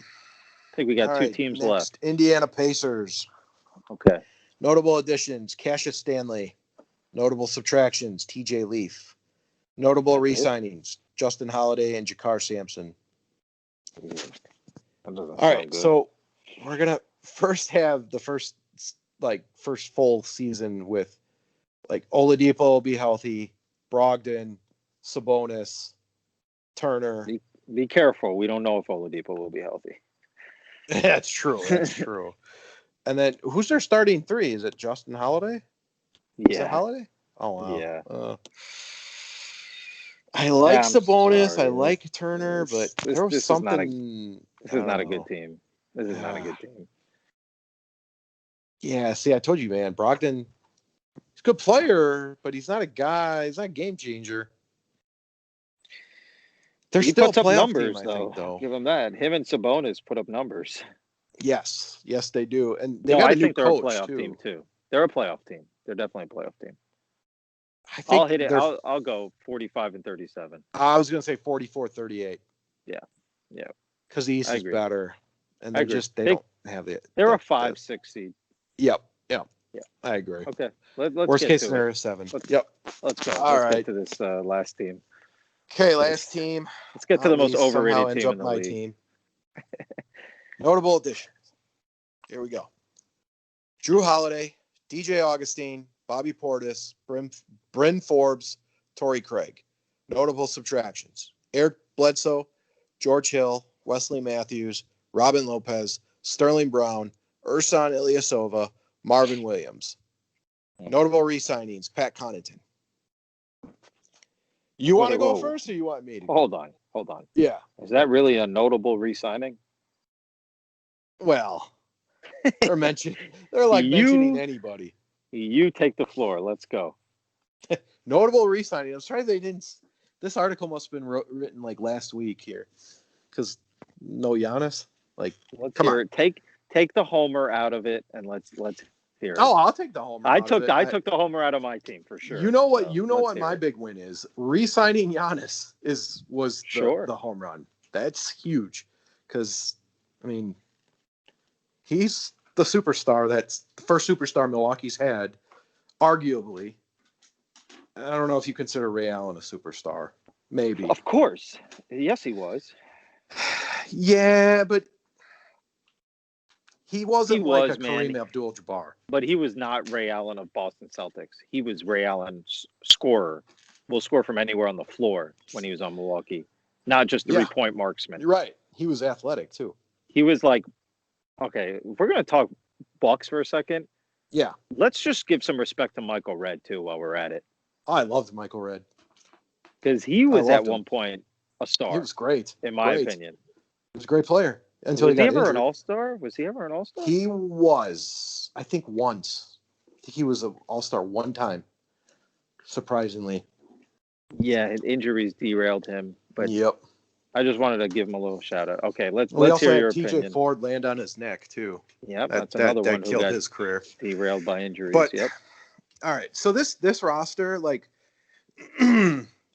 think we got two teams left. Indiana Pacers. Okay. Notable additions: Cassius Stanley. Notable subtractions: T.J. Leaf. Notable re-signings: Justin Holiday and Jakar Sampson. All right, so we're gonna first have the first full season with like Oladipo will be healthy, Brogdon, Sabonis, Turner. Be careful. We don't know if Oladipo will be healthy. That's true. That's true. And then who's their starting three? Is it Justin Holiday? Yeah. Is it Holiday? Oh wow. Yeah. I like Sabonis. I like Turner, but there was something. This is not a good team. This is not a good team. Yeah, see, I told you, man. Brogdon, he's a good player, but he's not a guy. He's not a game changer. They're still puts up numbers, team, I think, though. Give him that. Him and Sabonis put up numbers. Yes, they do, and they got a new coach, they're a playoff team too. They're a playoff team. They're definitely a playoff team. I'll hit it. I'll go 45-37. I was going to say 44-38. Yeah. Because the East is better, and they don't have it. They're a 5-6 seed. Yep. I agree. Okay. Let's worst get case to scenario it. 7. Let's go. All let's right. get to this last team. Okay, last team. Let's get to the most overrated ends team up in the my league. Team. Notable additions. Here we go. Drew Holiday, DJ Augustine, Bobby Portis, Bryn Forbes, Torrey Craig. Notable subtractions: Eric Bledsoe, George Hill, Wesley Matthews, Robin Lopez, Sterling Brown, Ersan Ilyasova, Marvin Williams. Notable re-signings: Pat Connaughton. You want to go first, or you want me to? Hold on. Yeah. Is that really a notable re-signing? Well, they're mentioning anybody. You take the floor. Let's go. Notable re-signing. I'm sorry they didn't. This article must have been written like last week here, because no Giannis. Like, come on. Take the homer out of it, and let's hear it. Oh, I'll take the homer. I took the homer out of my team for sure. You know what? What my big win is? Re-signing Giannis was the home run. That's huge, because I mean, he's the superstar. That's the first superstar Milwaukee's had, arguably. I don't know if you consider Ray Allen a superstar. Maybe. Of course. Yes, he was. Yeah, but he wasn't like a Kareem Abdul-Jabbar. But he was not Ray Allen of Boston Celtics. He was Ray Allen's scorer. Will score from anywhere on the floor when he was on Milwaukee. Not just three-point marksman. You're right. He was athletic, too. He was like, okay, if we're going to talk Bucks for a second. Yeah. Let's just give some respect to Michael Redd, too, while we're at it. I loved Michael Redd. Because he was at one point a star. He was great. In my opinion. He was a great player. Until was he ever injured. An all-star? Was he ever an all-star? He was. I think once. I think he was an all-star one time. Surprisingly. Yeah, injuries derailed him. But yep. I just wanted to give him a little shout-out. Okay, let's hear your TJ opinion. Ford land on his neck, too. Yep, that's another one who killed his career. Derailed by injuries. But, yep. All right, so this roster, like,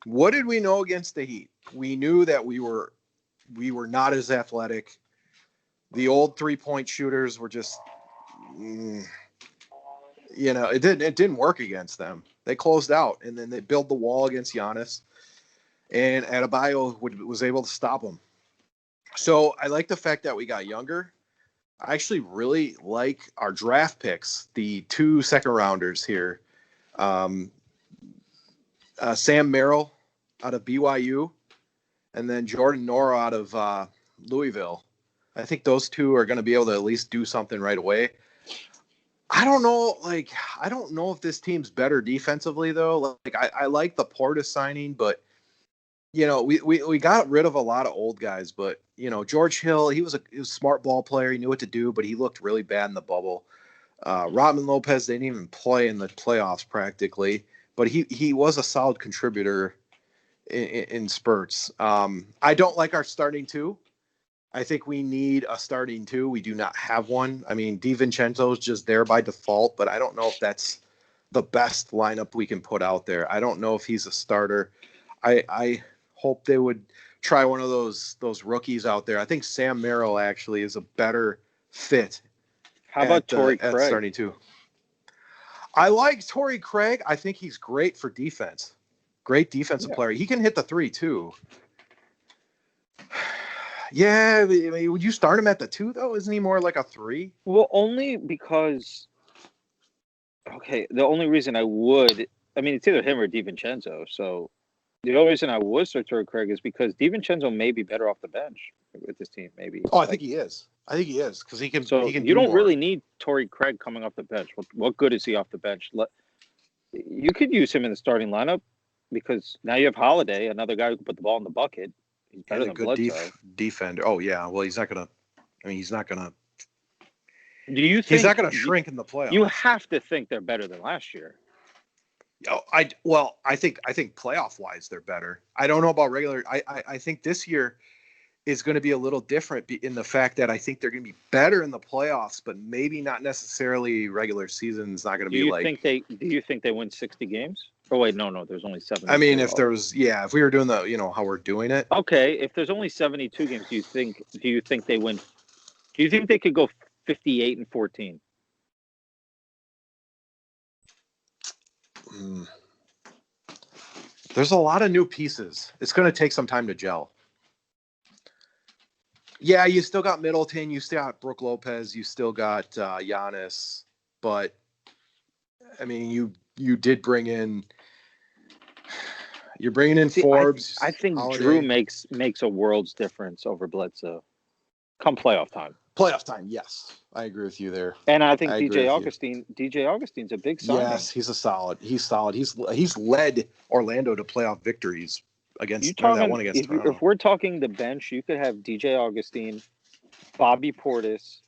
what did we know against the Heat? We knew that we were not as athletic. The old three-point shooters were just, it didn't work against them. They closed out, and then they built the wall against Giannis, and Adebayo was able to stop them. So I like the fact that we got younger. I actually really like our draft picks, the 2 second-rounders here. Sam Merrill out of BYU, and then Jordan Nora out of Louisville. I think those 2 are going to be able to at least do something right away. I don't know if this team's better defensively, though. Like, I like the Portis signing, but we got rid of a lot of old guys, but George Hill, he was a smart ball player. He knew what to do, but he looked really bad in the bubble. Robin Lopez didn't even play in the playoffs practically, but he was a solid contributor in spurts. I don't like our starting two. I think we need a starting two. We do not have one. I mean, DiVincenzo's just there by default, but I don't know if that's the best lineup we can put out there. I don't know if he's a starter. I hope they would try one of those rookies out there. I think Sam Merrill actually is a better fit. How about Torrey at Craig? starting two? I like Torrey Craig. I think he's great for defense. Great defensive player. He can hit the 3 too. Yeah, I mean, would you start him at the 2 though? Isn't he more like a 3? Well, only because. Okay, the only reason I would, I mean, it's either him or DiVincenzo. So the only reason I would start Torrey Craig is because DiVincenzo may be better off the bench with this team. Maybe. Oh, I think he is. I think he is because he can. So he can you do don't more. really need Torrey Craig coming off the bench. What good is he off the bench? You could use him in the starting lineup because now you have Holiday, another guy who can put the ball in the bucket. He's better than Bledsoe. Defender. Oh yeah. Well, he's not gonna. I mean, he's not gonna. Do you think he's not gonna shrink in the playoffs? You have to think they're better than last year. Oh, I think playoff wise they're better. I don't know about regular. I think this year is going to be a little different in the fact that I think they're going to be better in the playoffs, but maybe not necessarily regular season's not going to be like. Do you think they win 60 games? Oh wait, no, there's only 70. I mean, if we were doing how we're doing it. Okay, if there's only 72 games, do you think they win? Do you think they could go 58-14? There's a lot of new pieces. It's going to take some time to gel. Yeah, you still got Middleton, you still got Brook Lopez, you still got Giannis, but I mean, you did bring in. You're bringing in Forbes. I think Holiday. Drew makes a world's difference over Bledsoe. Come playoff time. Playoff time, yes, I agree with you there. And I think DJ Augustine's a big signing. Yes, he's solid. He's led Orlando to playoff victories against that one against Toronto. If we're talking the bench, you could have DJ Augustine, Bobby Portis.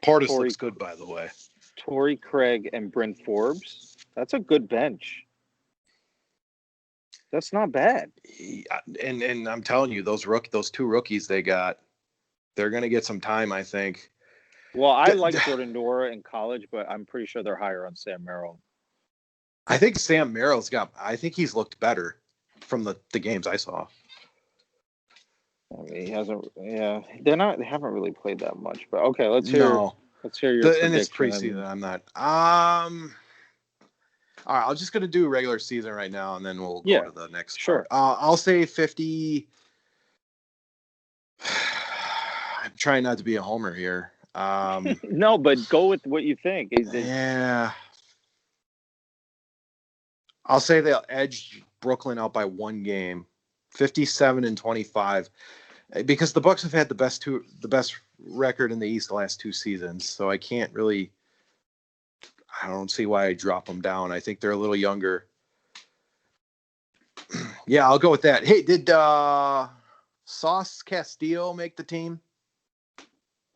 Portis looks good, by the way. Torrey Craig and Bryn Forbes. That's a good bench. That's not bad. And I'm telling you, those two rookies they got, they're going to get some time, I think. Well, I like Jordan Nora in college, but I'm pretty sure they're higher on Sam Merrill. I think Sam Merrill's I think he's looked better from the games I saw. I mean, he hasn't. Yeah, they haven't really played that much. But okay, let's hear your prediction. And it's preseason. I'm not. All right, I'm just gonna do regular season right now, and then we'll go to the next. Sure. Part. I'll say 50. I'm trying not to be a homer here. No, but go with what you think. Yeah. I'll say they'll edge Brooklyn out by 1 game, 57-25, because the Bucks have had the best record in the East the last 2 seasons. So I can't really. I don't see why I drop them down. I think they're a little younger. Yeah, I'll go with that. Hey, did Sauce Castillo make the team?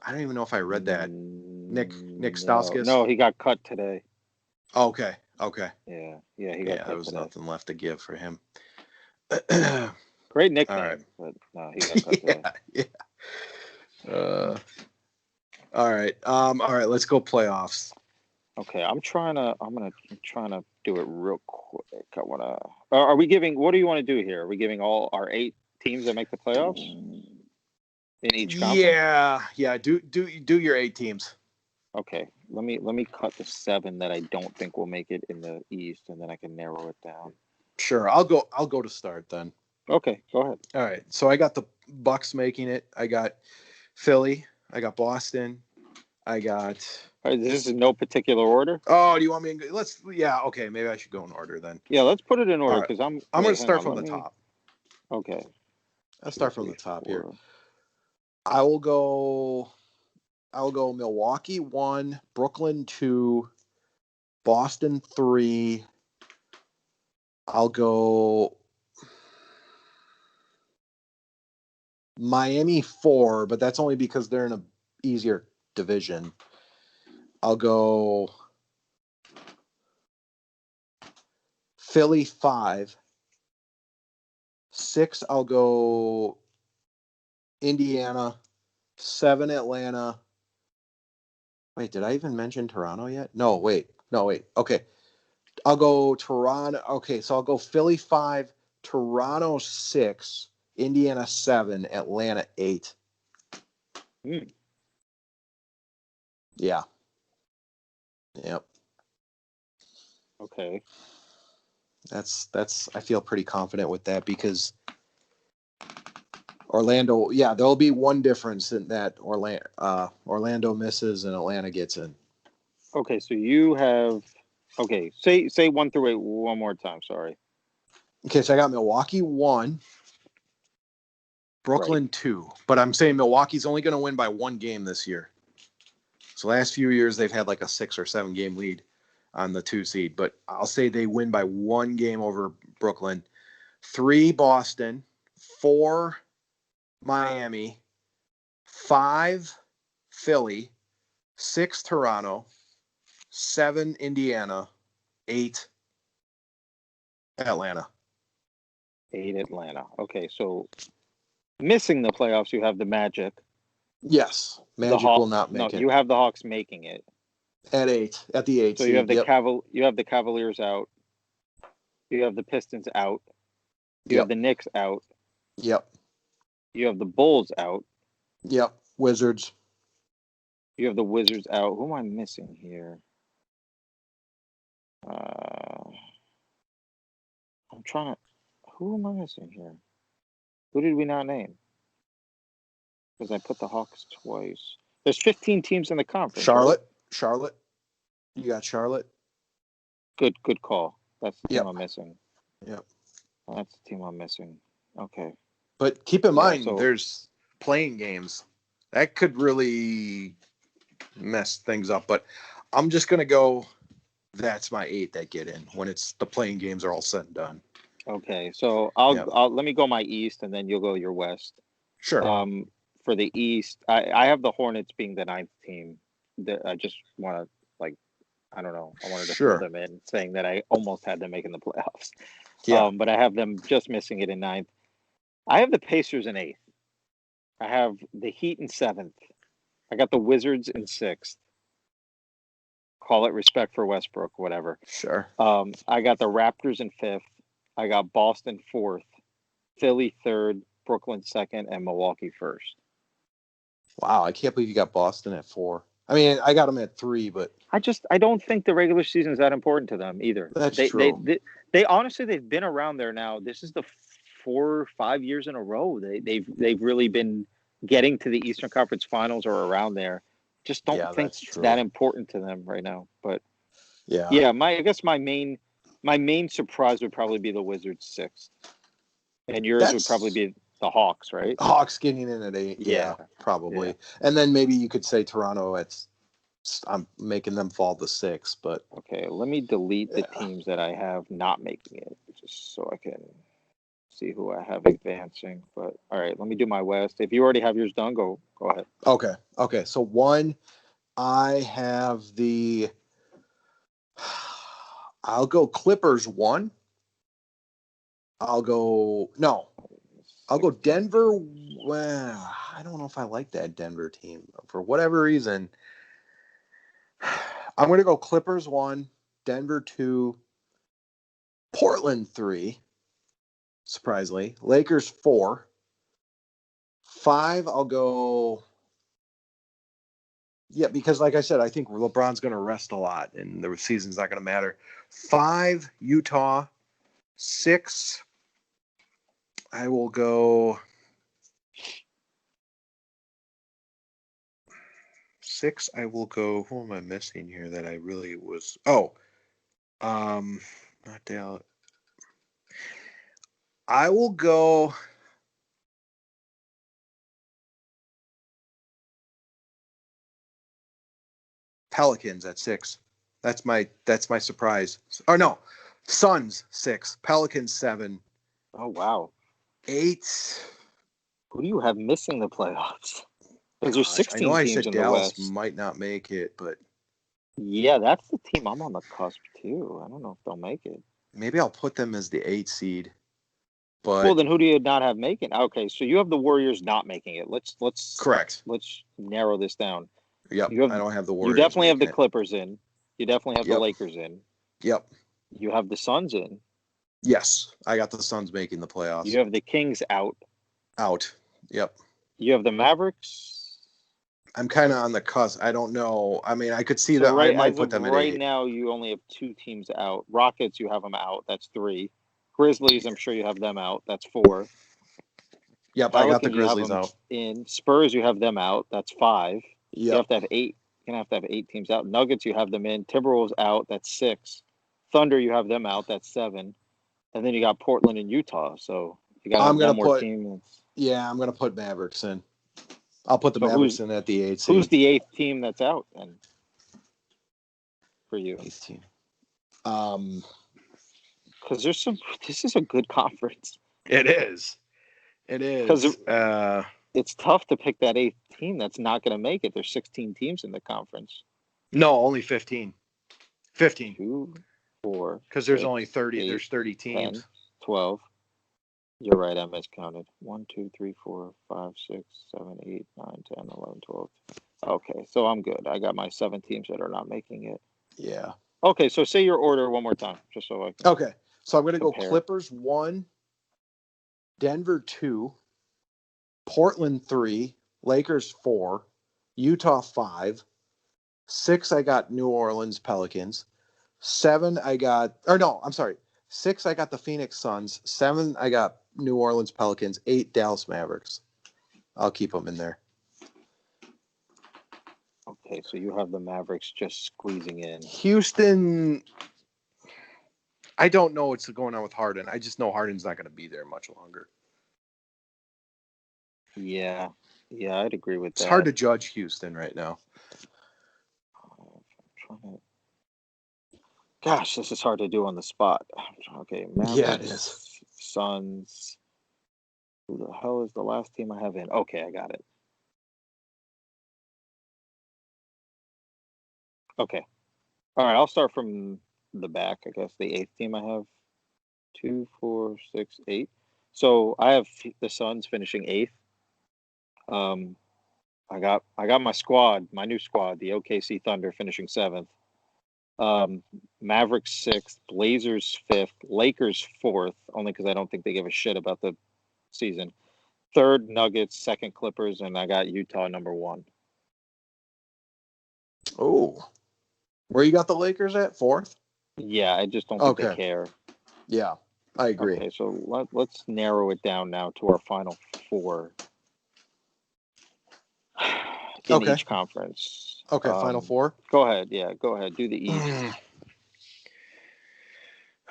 I don't even know if I read that. Nick Stauskas? No, he got cut today. Okay. Yeah, he got cut there was today. nothing left to give for him. Great nickname, right. but no, he got cut today. Yeah. All right. Let's go playoffs. Okay, I'm trying to do it real quick. Are we giving? What do you want to do here? Are we giving all our 8 teams that make the playoffs in each conference? Yeah. Do your 8 teams. Okay, let me cut the 7 that I don't think will make it in the East, and then I can narrow it down. Sure, I'll go to start then. Okay, go ahead. All right, so I got the Bucks making it. I got Philly. I got Boston. I got. All right, this is in no particular order. Oh, do you want me? Okay, maybe I should go in order then. Yeah, let's put it in order because I'm going to start from the top. Okay, I'll start from the top here. I will go Milwaukee 1, Brooklyn 2, Boston 3. I'll go Miami 4, but that's only because they're in a easier division. I'll go Philly 5. 6, I'll go Indiana. 7, Atlanta. Wait, did I even mention Toronto yet? No, wait. Okay. I'll go Toronto. Okay, so I'll go Philly 5, Toronto 6, Indiana 7, Atlanta 8. Yeah. Yep. Okay. That's I feel pretty confident with that because Orlando, yeah, there'll be one difference in that Orlando misses and Atlanta gets in. Okay, so you have say 1 through 8 one more time. Sorry. Okay, so I got Milwaukee 1, Brooklyn 2, but I'm saying Milwaukee's only going to win by one game this year. So last few years they've had like a 6 or 7 game lead on the 2 seed, but I'll say they win by one game over Brooklyn. 3, Boston. 4, Miami. 5, Philly. 6, Toronto. 7, Indiana. 8, Atlanta. 8 Atlanta. Okay, so missing the playoffs, you have the Magic. Yes, The Magic will Hawks. not No, make it you have the Hawks making it. at 8, at the 8 So you have seed. the Yep, you have the Cavaliers out. You have the Pistons out. You have yep, the Knicks out. yep, You have the Bulls out. yep. Wizards. You have the Wizards out. Who am I missing here? I'm trying to. Who am I missing here? Who did we not name? Because I put the Hawks twice. There's 15 teams in the conference, right? Charlotte. You got Charlotte. Good call. That's the team Yep, I'm missing. yep. That's the team I'm missing. Okay. But keep in Yeah. mind, So there's playing games that could really mess things up. But I'm just gonna go. That's my 8 that get in when it's the playing games are all said and done. okay. So Yep. I'll let me go my East, and then you'll go your West. Sure. For the East, I have the Hornets being the 9th team. I just want to I don't know. I wanted to throw Sure. them in, saying that I almost had them making the playoffs. Yeah. But I have them just missing it in 9th. I have the Pacers in 8th. I have the Heat in 7th. I got the Wizards in 6th. Call it respect for Westbrook, whatever. Sure. I got the Raptors in 5th. I got Boston 4th, Philly 3rd, Brooklyn 2nd, and Milwaukee 1st. Wow, I can't believe you got Boston at 4. I mean, I got them at 3, but I don't think the regular season is that important to them either. that's They true. they honestly they've been around there now. This is the 4 or 5 years in a row they've really been getting to the Eastern Conference Finals or around there. Just don't Yeah, think that's it's true. that important to them right now. But Yeah. yeah, I guess my main surprise would probably be the Wizards 6th, and yours would probably be the Hawks, right? Hawks getting in at 8. Yeah, Yeah, probably. yeah. And then maybe you could say Toronto. I'm making them fall to 6, but Okay, let me delete the yeah. teams that I have not making it, just so I can see who I have advancing. But all right, let me do my West. If you already have yours done, go ahead. Okay. So 1, I have the. I'll go Clippers 1. I'll go Denver. Well, I don't know if I like that Denver team for whatever reason. I'm going to go Clippers 1, Denver 2, Portland 3, surprisingly, Lakers 4, 5. I'll go. Yeah, because like I said, I think LeBron's going to rest a lot, and the season's not going to matter. 5, Utah. 6, I will go. 6, I will go. Who am I missing here that I really was? Oh, not Dallas. I will go. Pelicans at 6. That's my surprise. Oh no, Suns 6, Pelicans 7, Oh wow. 8. Who do you have missing the playoffs? Because there's Gosh, I 16 know I teams said in the Dallas West. might not make it, but Yeah, that's the team I'm on the cusp too. I don't know if they'll make it. maybe I'll put them as the 8 seed. Well, But then who do you not have making? Okay, so you have the Warriors not making it. Let's correct. narrow this down. Yep, You have I don't have the you Warriors definitely have the making it. Clippers in. You definitely have the Yep, Lakers in. yep. You have the Suns in. Yes, I got the Suns making the You playoffs. have the Kings out. Out. Yep. You have the Mavericks. I'm kind of on the cusp. I don't know. I mean, I could see So that. I right might as put of them at right 8. now, you only have 2 teams out. Rockets, you have them out. That's 3. Grizzlies, I'm sure you have them out. That's 4. Yep, I got the Pelicans, you have Grizzlies them out. in. Spurs, you have them out. That's 5. You Yep. have to have 8. You're gonna have to have 8 teams out. Nuggets, you have them in. Timberwolves out. That's 6. Thunder, you have them out. That's 7. And then you got Portland and Utah. So you got to have I'm one gonna more put. team. Yeah, I'm gonna put Mavericks in. I'll put the So Mavericks in at the 8 who's seed. the 8th team that's out then for you? 8th team. Because this is a good conference. It is. It Because is. it's tough to pick that 8th team that's not going to make it. There's 16 teams in the conference. No, only 15. 15. 2, 4, Because there's 6, only 30. 8, There's 30 10, teams. 12. You're right, I miscounted. 1, 2, 3, 4, 5, 6, 7, 8, 9, 10, 11, 12. Okay, so I'm good. I got my 7 teams that are not making it. Yeah. Okay, so say your order one more time, just so I can Okay. So I'm gonna go compare. Clippers 1, Denver 2, Portland 3, Lakers 4, Utah 5, 6 I got New Orleans Pelicans, 7 I got I'm sorry. 6 I got the Phoenix Suns, 7 I got New Orleans Pelicans, 8 Dallas Mavericks. I'll keep them in there. Okay, so you have the Mavericks just squeezing in. Houston, I don't know what's going on with Harden. I just know Harden's not going to be there much longer. Yeah, I'd agree with It's that. hard to judge Houston right now. Gosh, this is hard to do on the spot. Okay, Mavericks, Yeah, it is. Suns. Who the hell is the last team I have in? Okay, I got it. Okay. All right, I'll start from the back. I guess the 8th team I have. 2, 4, 6, 8. So I have the Suns finishing 8th. I got my squad, my new squad, the OKC Thunder finishing 7th. Mavericks 6th, Blazers 5th, Lakers 4th, only because I don't think they give a shit about the season. 3rd, Nuggets, 2nd, Clippers, and I got Utah number 1. Oh, where you got the Lakers at? 4th? Yeah, I just don't think they care. Yeah, I agree. Okay, so let's narrow it down now to our final 4 in each conference. Okay, final 4. Go ahead. Yeah, go ahead. Do the East.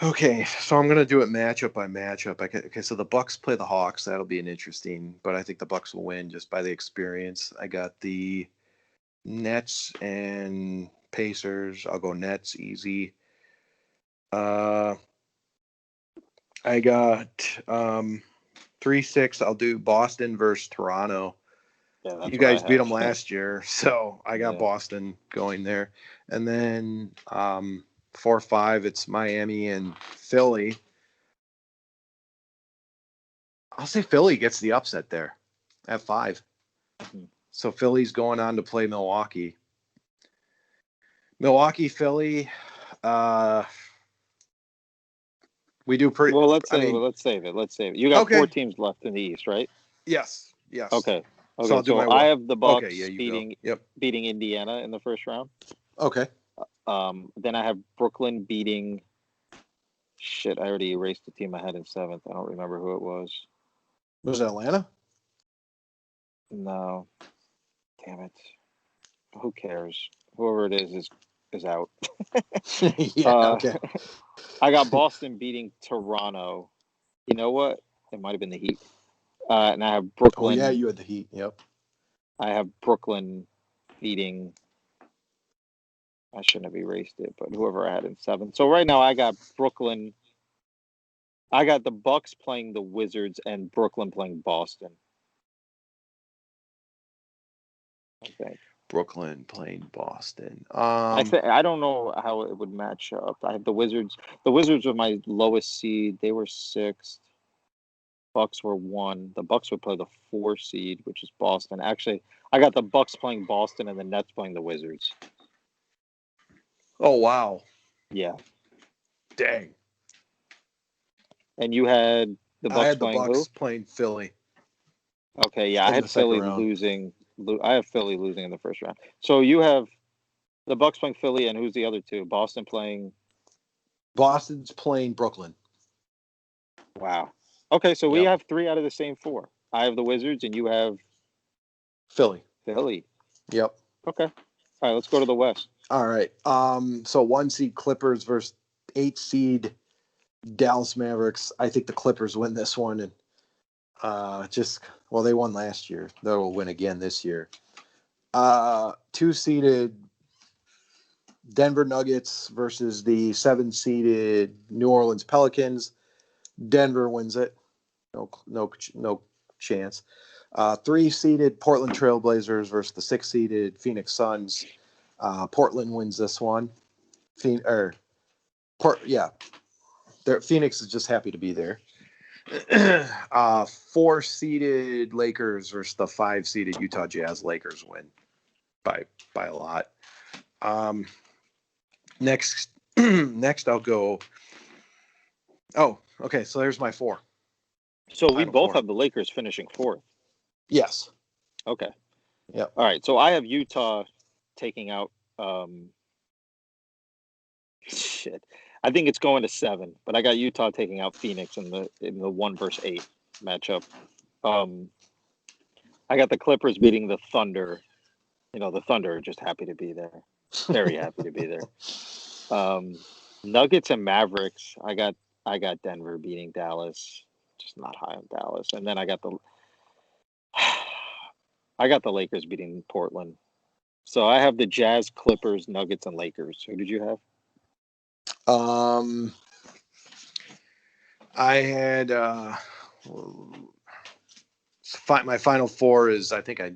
Okay, so I'm gonna do it matchup by matchup. Okay, so the Bucks play the Hawks. That'll be an interesting, but I think the Bucks will win just by the experience. I got the Nets and Pacers. I'll go Nets easy. I got 3-6. I'll do Boston versus Toronto. Yeah, that's You what guys I beat have. them last year, so I got Boston going there. And then 4-5, it's Miami and Philly. I'll say Philly gets the upset there at 5. Mm-hmm. So Philly's going on to play Milwaukee. Milwaukee, Philly. We do pretty. Well, let's save it. Let's save it. You got 4 teams left in the East, right? Yes. Okay. So I'll do my I have the Bucks beating Indiana in the first round. Okay. Then I have Brooklyn beating. Shit, I already erased the team I had in 7th. I don't remember who it was. Was it Atlanta? No. Damn it. Who cares? Whoever it is out. Okay. I got Boston beating Toronto. You know what? It might have been the Heat. And I have Brooklyn. Oh, yeah, you had the Heat. Yep. I have Brooklyn beating. I shouldn't have erased it, but whoever I had in 7th. So right now I got Brooklyn. I got the Bucks playing the Wizards and Brooklyn playing Boston. I think. Brooklyn playing Boston. I don't know how it would match up. I have the Wizards. The Wizards were my lowest seed. They were 6th. Bucks were 1. The Bucks would play the 4 seed, which is Boston. Actually, I got the Bucks playing Boston and the Nets playing the Wizards. Oh wow. Yeah. Dang. And you had the Bucks I had the playing Bucks who? playing Philly. Okay, yeah, I in had the second Philly round. losing. I have Philly losing in the first round. So you have the Bucks playing Philly, and who's the other two? Boston playing. Boston's playing Brooklyn. Wow. Okay, so we Yep. have 3 out of the same 4. I have the Wizards, and you have Philly. Philly. Yep. Okay. All right, let's go to the West. All right. So 1 seed Clippers versus 8 seed Dallas Mavericks. I think the Clippers win this one, and they won last year. They'll win again this year. 2 seeded Denver Nuggets versus the 7 seeded New Orleans Pelicans. Denver wins it. No chance. 3 seeded Portland Trailblazers versus the 6 seeded Phoenix Suns. Portland wins this one. Phoenix is just happy to be there. 4 seeded Lakers versus the 5 seeded Utah Jazz. Lakers win by a lot. Next I'll go. Oh, okay. So there's my 4. So we Final both 4. have the Lakers finishing 4th. Yes. Okay. Yep. All right. So I have Utah taking out. Shit. I think it's going to 7, but I got Utah taking out Phoenix in the 1 versus 8 matchup. I got the Clippers beating the Thunder. The Thunder are just happy to be there. Very happy to be there. Nuggets and Mavericks. I got Denver beating Dallas. Just not high on Dallas. And then I got the Lakers beating Portland. So I have the Jazz, Clippers, Nuggets, and Lakers. Who did you have? I had my final 4 is I think I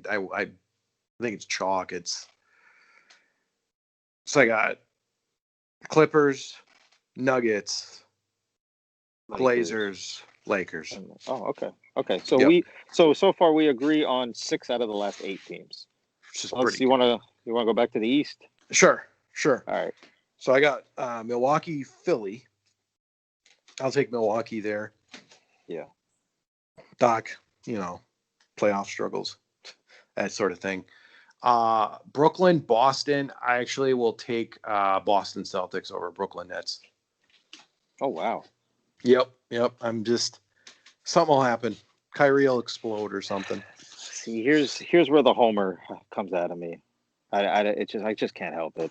think it's chalk. I got Clippers, Nuggets, Blazers, Lakers. Oh, okay. Okay. So Yep. so far we agree on 6 out of the last 8 teams. You want to go back to the East? Sure. All right. So I got Milwaukee, Philly. I'll take Milwaukee there. Yeah. Doc, playoff struggles, that sort of thing. Brooklyn, Boston. I actually will take Boston Celtics over Brooklyn Nets. Oh, wow. Yep. I'm just something will happen. Kyrie will explode or something. See, here's where the homer comes out of me. I just can't help it.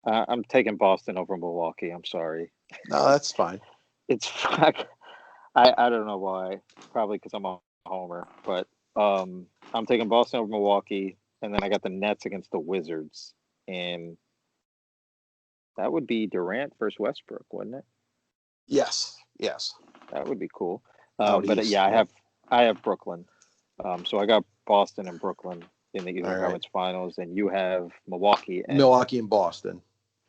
I'm taking Boston over Milwaukee. I'm sorry. No, that's fine. It's I don't know why. Probably because I'm a homer, but I'm taking Boston over Milwaukee, and then I got the Nets against the Wizards, and that would be Durant versus Westbrook, wouldn't it? Yes. That would be cool. Out But east, yeah, I have Brooklyn. So I got Boston and Brooklyn in the Eastern Conference Finals, and you have Milwaukee and Boston.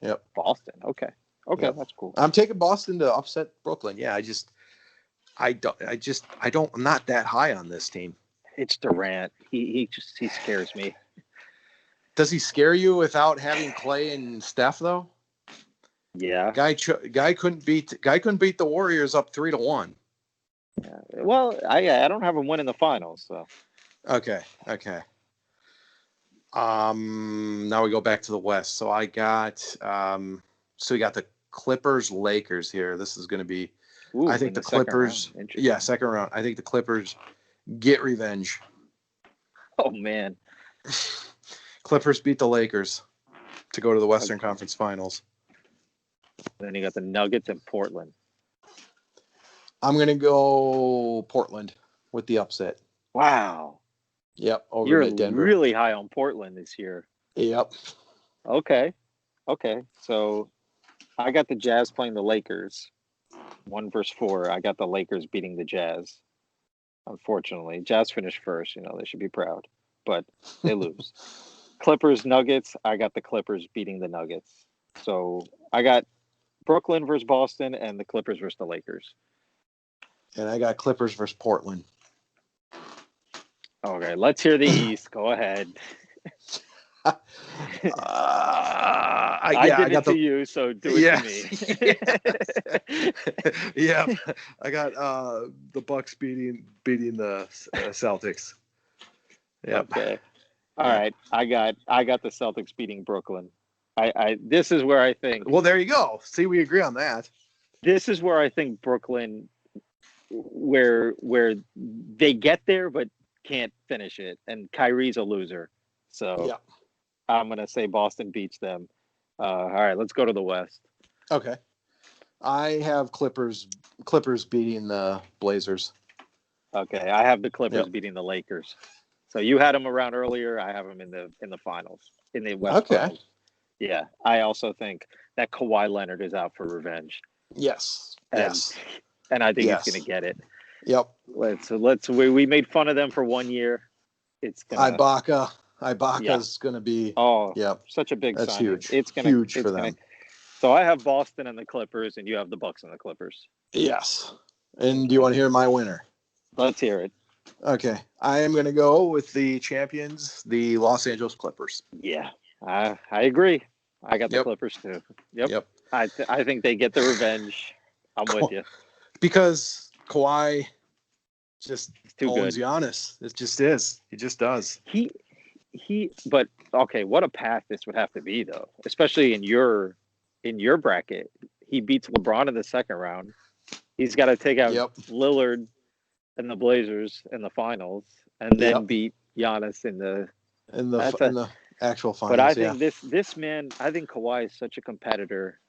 Yep. Boston. Okay, Yep. That's cool. I'm taking Boston to upset Brooklyn. Yeah, I'm not that high on this team. It's Durant. He scares me. Does he scare you without having Clay and Steph though? Yeah. Guy couldn't beat the Warriors up 3-1. Yeah. Well, I don't have him winning the finals, so. Okay. Now we go back to the West. So I got we got the Clippers Lakers here. This is going to be I think the Clippers second round. I think the Clippers get revenge. Oh man. Clippers beat the Lakers to go to the Western Conference Finals. Then you got the Nuggets and Portland. I'm going to go Portland with the upset. Wow. Yep, You're Denver. Really high on Portland this year. Yep. Okay. So I got the Jazz playing the Lakers. 1 versus 4. I got the Lakers beating the Jazz. Unfortunately, Jazz finished first. They should be proud, but they lose. Clippers Nuggets. I got the Clippers beating the Nuggets. So I got Brooklyn versus Boston and the Clippers versus the Lakers. And I got Clippers versus Portland. Okay, let's hear the East. Go ahead. I got to you, so do it to me. Yeah, I got the Bucks beating the Celtics. Yep. Okay. All right. I got the Celtics beating Brooklyn. This is where I think. Well, there you go. See, we agree on that. This is where I think Brooklyn, where they get there but can't finish it, and Kyrie's a loser. So yeah. I'm gonna say Boston beats them. All right, let's go to the West. Okay. I have Clippers beating the Blazers. Okay, I have the Clippers beating the Lakers. So you had them around earlier. I have them in the finals, in the West. Okay. Finals. Yeah, I also think that Kawhi Leonard is out for revenge. Yes. And I think he's going to get it. Yep. We made fun of them for 1 year. It's gonna Ibaka's going to be. Such a big. That's signing. Huge. It's huge for them. So I have Boston and the Clippers, and you have the Bucks and the Clippers. Yes. And do you want to hear my winner? Let's hear it. Okay, I am going to go with the champions, the Los Angeles Clippers. Yeah, I agree. I got the Clippers too. Yep. I think they get the revenge. I'm with you. Because Kawhi just too owns good. Giannis. It just is. He just does. But okay, what a path this would have to be though, especially in your bracket. He beats LeBron in the second round. He's got to take out Lillard and the Blazers in the finals, and then beat Giannis in the actual finals. But I think this man, I think Kawhi is such a competitor,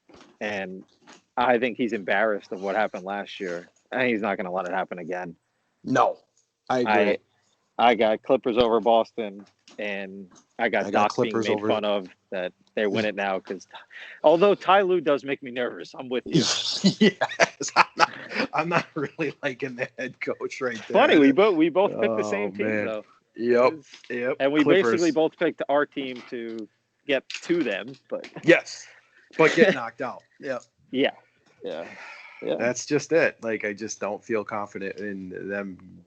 and I think he's embarrassed of what happened last year, and he's not going to let it happen again. No, I agree. I got Clippers over Boston, and I got Doc Clippers being made fun of that they win it now because although Ty Lue does make me nervous, I'm with you. Yes, I'm not really liking the head coach right there. Funny, we both picked the same team though. Yep. And we Clippers. basically both picked our team to get to them, but but get knocked out. Yeah. That's just it. Like I just don't feel confident in them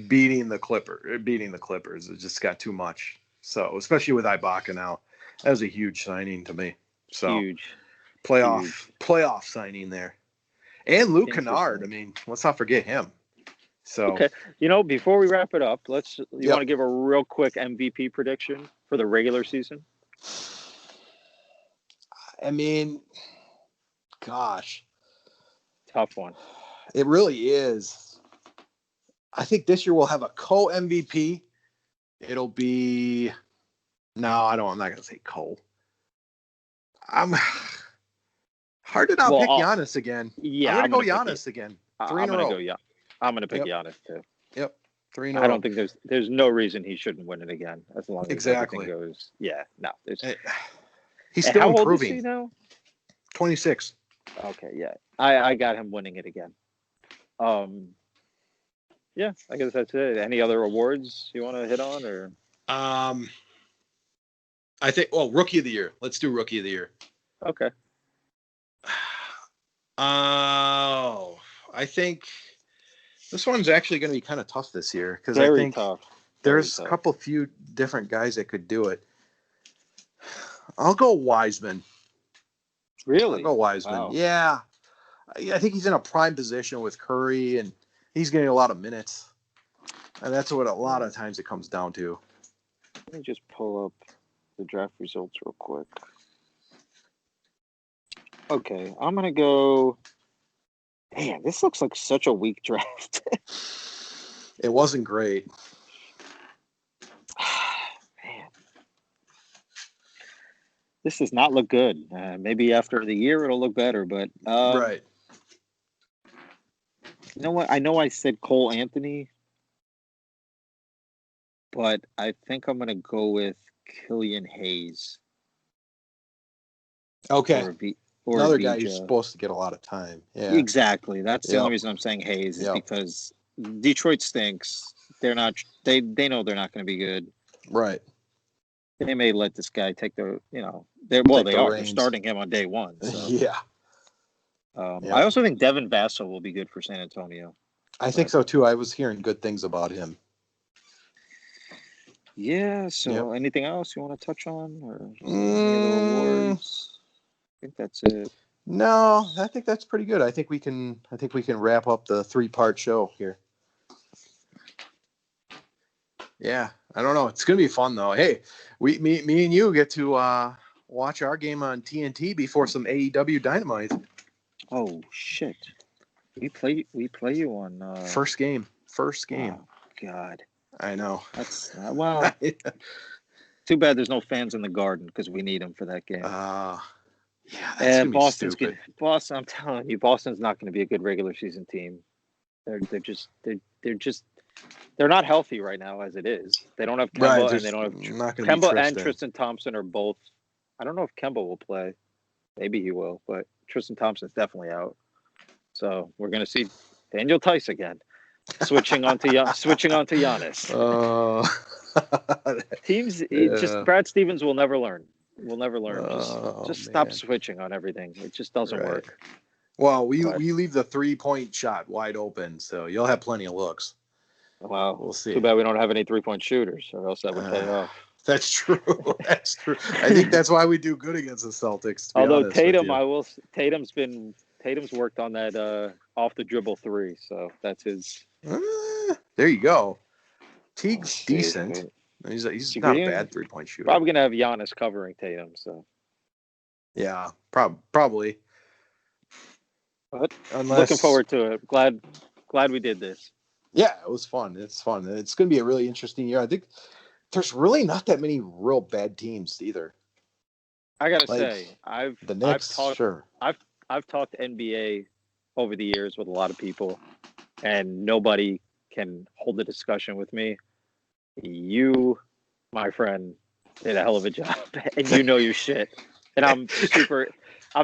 beating the Clippers. It just got too much. So especially with Ibaka now, that was a huge signing to me. So huge playoff signing there, and Luke Kennard. I mean, let's not forget him. So okay, before we wrap it up, want to give a real quick MVP prediction for the regular season? I mean, gosh, tough one. It really is. I think this year we'll have a co-MVP. It'll be I'm not going to say co. I'm hard to not pick Giannis again. Yeah, I'm going to go Giannis again. 3 in a row. I'm going to pick Giannis too. Yep. 3 in a row. I don't think there's no reason he shouldn't win it again as long as everything goes. Yeah, no. He's still improving. How old is he now? 26. Okay, yeah. I got him winning it again. Yeah, I guess that's it. Any other awards you want to hit on, or? I think. Well, Rookie of the Year. Let's do Rookie of the Year. Okay. I think this one's actually going to be kind of tough this year because I think there's a couple few different guys that could do it. I'll go Wiseman. Really? I'll go Wiseman. Wow. Yeah. I think he's in a prime position with Curry, and he's getting a lot of minutes. And that's what a lot of times it comes down to. Let me just pull up the draft results real quick. Okay, I'm going to go... Man, this looks like such a weak draft. It wasn't great. Man. This does not look good. Maybe after the year it'll look better, but... right. You know what? I know I said Cole Anthony, but I think I'm going to go with Killian Hayes. Okay. Or another guy who's supposed to get a lot of time. Yeah. Exactly. That's the only reason I'm saying Hayes is because Detroit stinks. They're not. They know they're not going to be good. Right. They may let this guy take the, they are. They're reins. starting him on day one. So. Yeah. I also think Devin Vassell will be good for San Antonio. I think so too. I was hearing good things about him. Yeah. So, anything else you want to touch on, or any other awards? I think that's it. No, I think that's pretty good. I think we can wrap up the 3-part show here. Yeah, I don't know. It's gonna be fun though. Hey, me and you get to watch our game on TNT before some AEW Dynamite. Oh shit! We play you on first game. Oh God, I know. That's too bad. There's no fans in the Garden because we need them for that game. Yeah, that's gonna be stupid. Boston, I'm telling you, Boston's not going to be a good regular season team. They're not healthy right now as it is. They don't have Kemba and they don't have Kemba and Tristan Thompson are both. I don't know if Kemba will play. Maybe he will, but Tristan Thompson's definitely out. So we're going to see Daniel Tice again, switching on to Giannis. Teams, just Brad Stevens will never learn. We'll never learn. Just stop switching on everything. It just doesn't work. Well, we leave the 3-point shot wide open, so you'll have plenty of looks. Wow, we'll see. Too bad we don't have any 3-point shooters, or else that would pay off. That's true. That's true. I think that's why we do good against the Celtics. Although Tatum, Tatum's worked on that off the dribble 3, so that's his. There you go. Teague's decent. He's not a bad 3-point shooter. Probably gonna have Giannis covering Tatum. So. Yeah, probably. But looking forward to it. Glad we did this. Yeah, it was fun. It's fun. It's going to be a really interesting year. I think there's really not that many real bad teams either. I gotta say, I've talked NBA over the years with a lot of people, and nobody can hold a discussion with me. You, my friend, did a hell of a job, and you know your shit. And I'm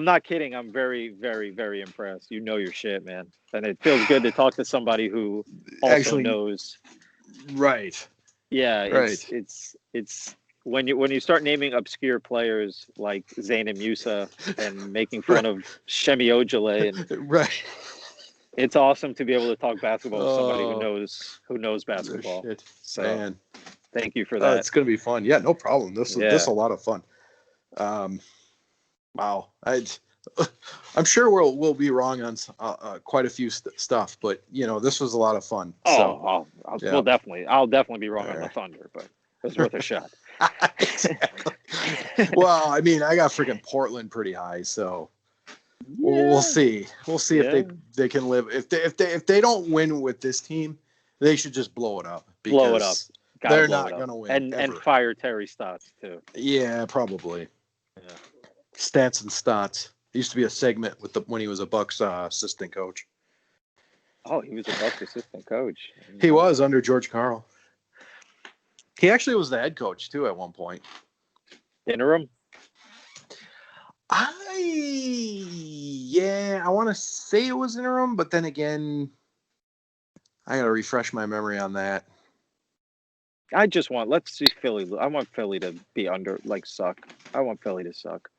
not kidding. I'm very, very, very impressed. You know your shit, man. And it feels good to talk to somebody who also actually knows. Right. Yeah. It's when you start naming obscure players like Zayn and Musa and making fun of Shemi Ojale, and right. It's awesome to be able to talk basketball with somebody who knows basketball. Shit. So Man. Thank you for that. It's going to be fun. Yeah, no problem. This is a lot of fun. Wow. I'm sure we'll be wrong on quite a few stuff, but this was a lot of fun. I'll definitely be wrong on the Thunder, but it was worth a shot. Exactly. Well, I mean, I got freaking Portland pretty high, so we'll see. We'll see if they can live. If they don't win with this team, they should just blow it up. They're not going to win. And fire Terry Stotts too. Yeah, probably. Yeah. Stats and Stotts. Used to be a segment when he was a Bucks assistant coach. Oh, he was a Bucks assistant coach. He was under George Karl. He actually was the head coach too at one point. Interim? I want to say it was interim, but then again, I got to refresh my memory on that. Let's see Philly. I want Philly to be suck. I want Philly to suck.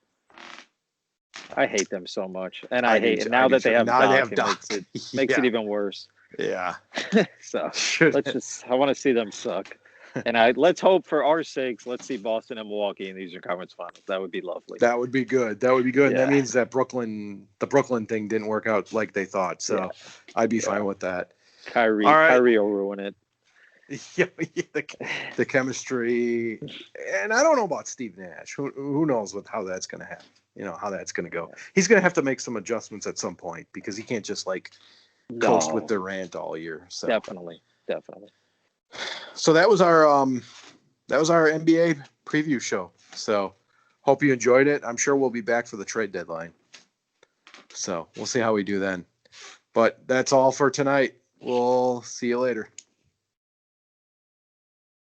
I hate them so much, and I hate it now that they have Doc. It makes it even worse. Yeah. So I want to see them suck, and let's hope for our sakes. Let's see Boston and Milwaukee in the Eastern Conference Finals. That would be lovely. That would be good. Yeah. And that means that the Brooklyn thing didn't work out like they thought. So I'd be fine with that. Kyrie will ruin it. Yeah, the chemistry, and I don't know about Steve Nash. Who knows how that's going to happen? How that's going to go. He's going to have to make some adjustments at some point because he can't just coast with Durant all year. So definitely. So that was our NBA preview show. So hope you enjoyed it. I'm sure we'll be back for the trade deadline. So we'll see how we do then. But that's all for tonight. We'll see you later.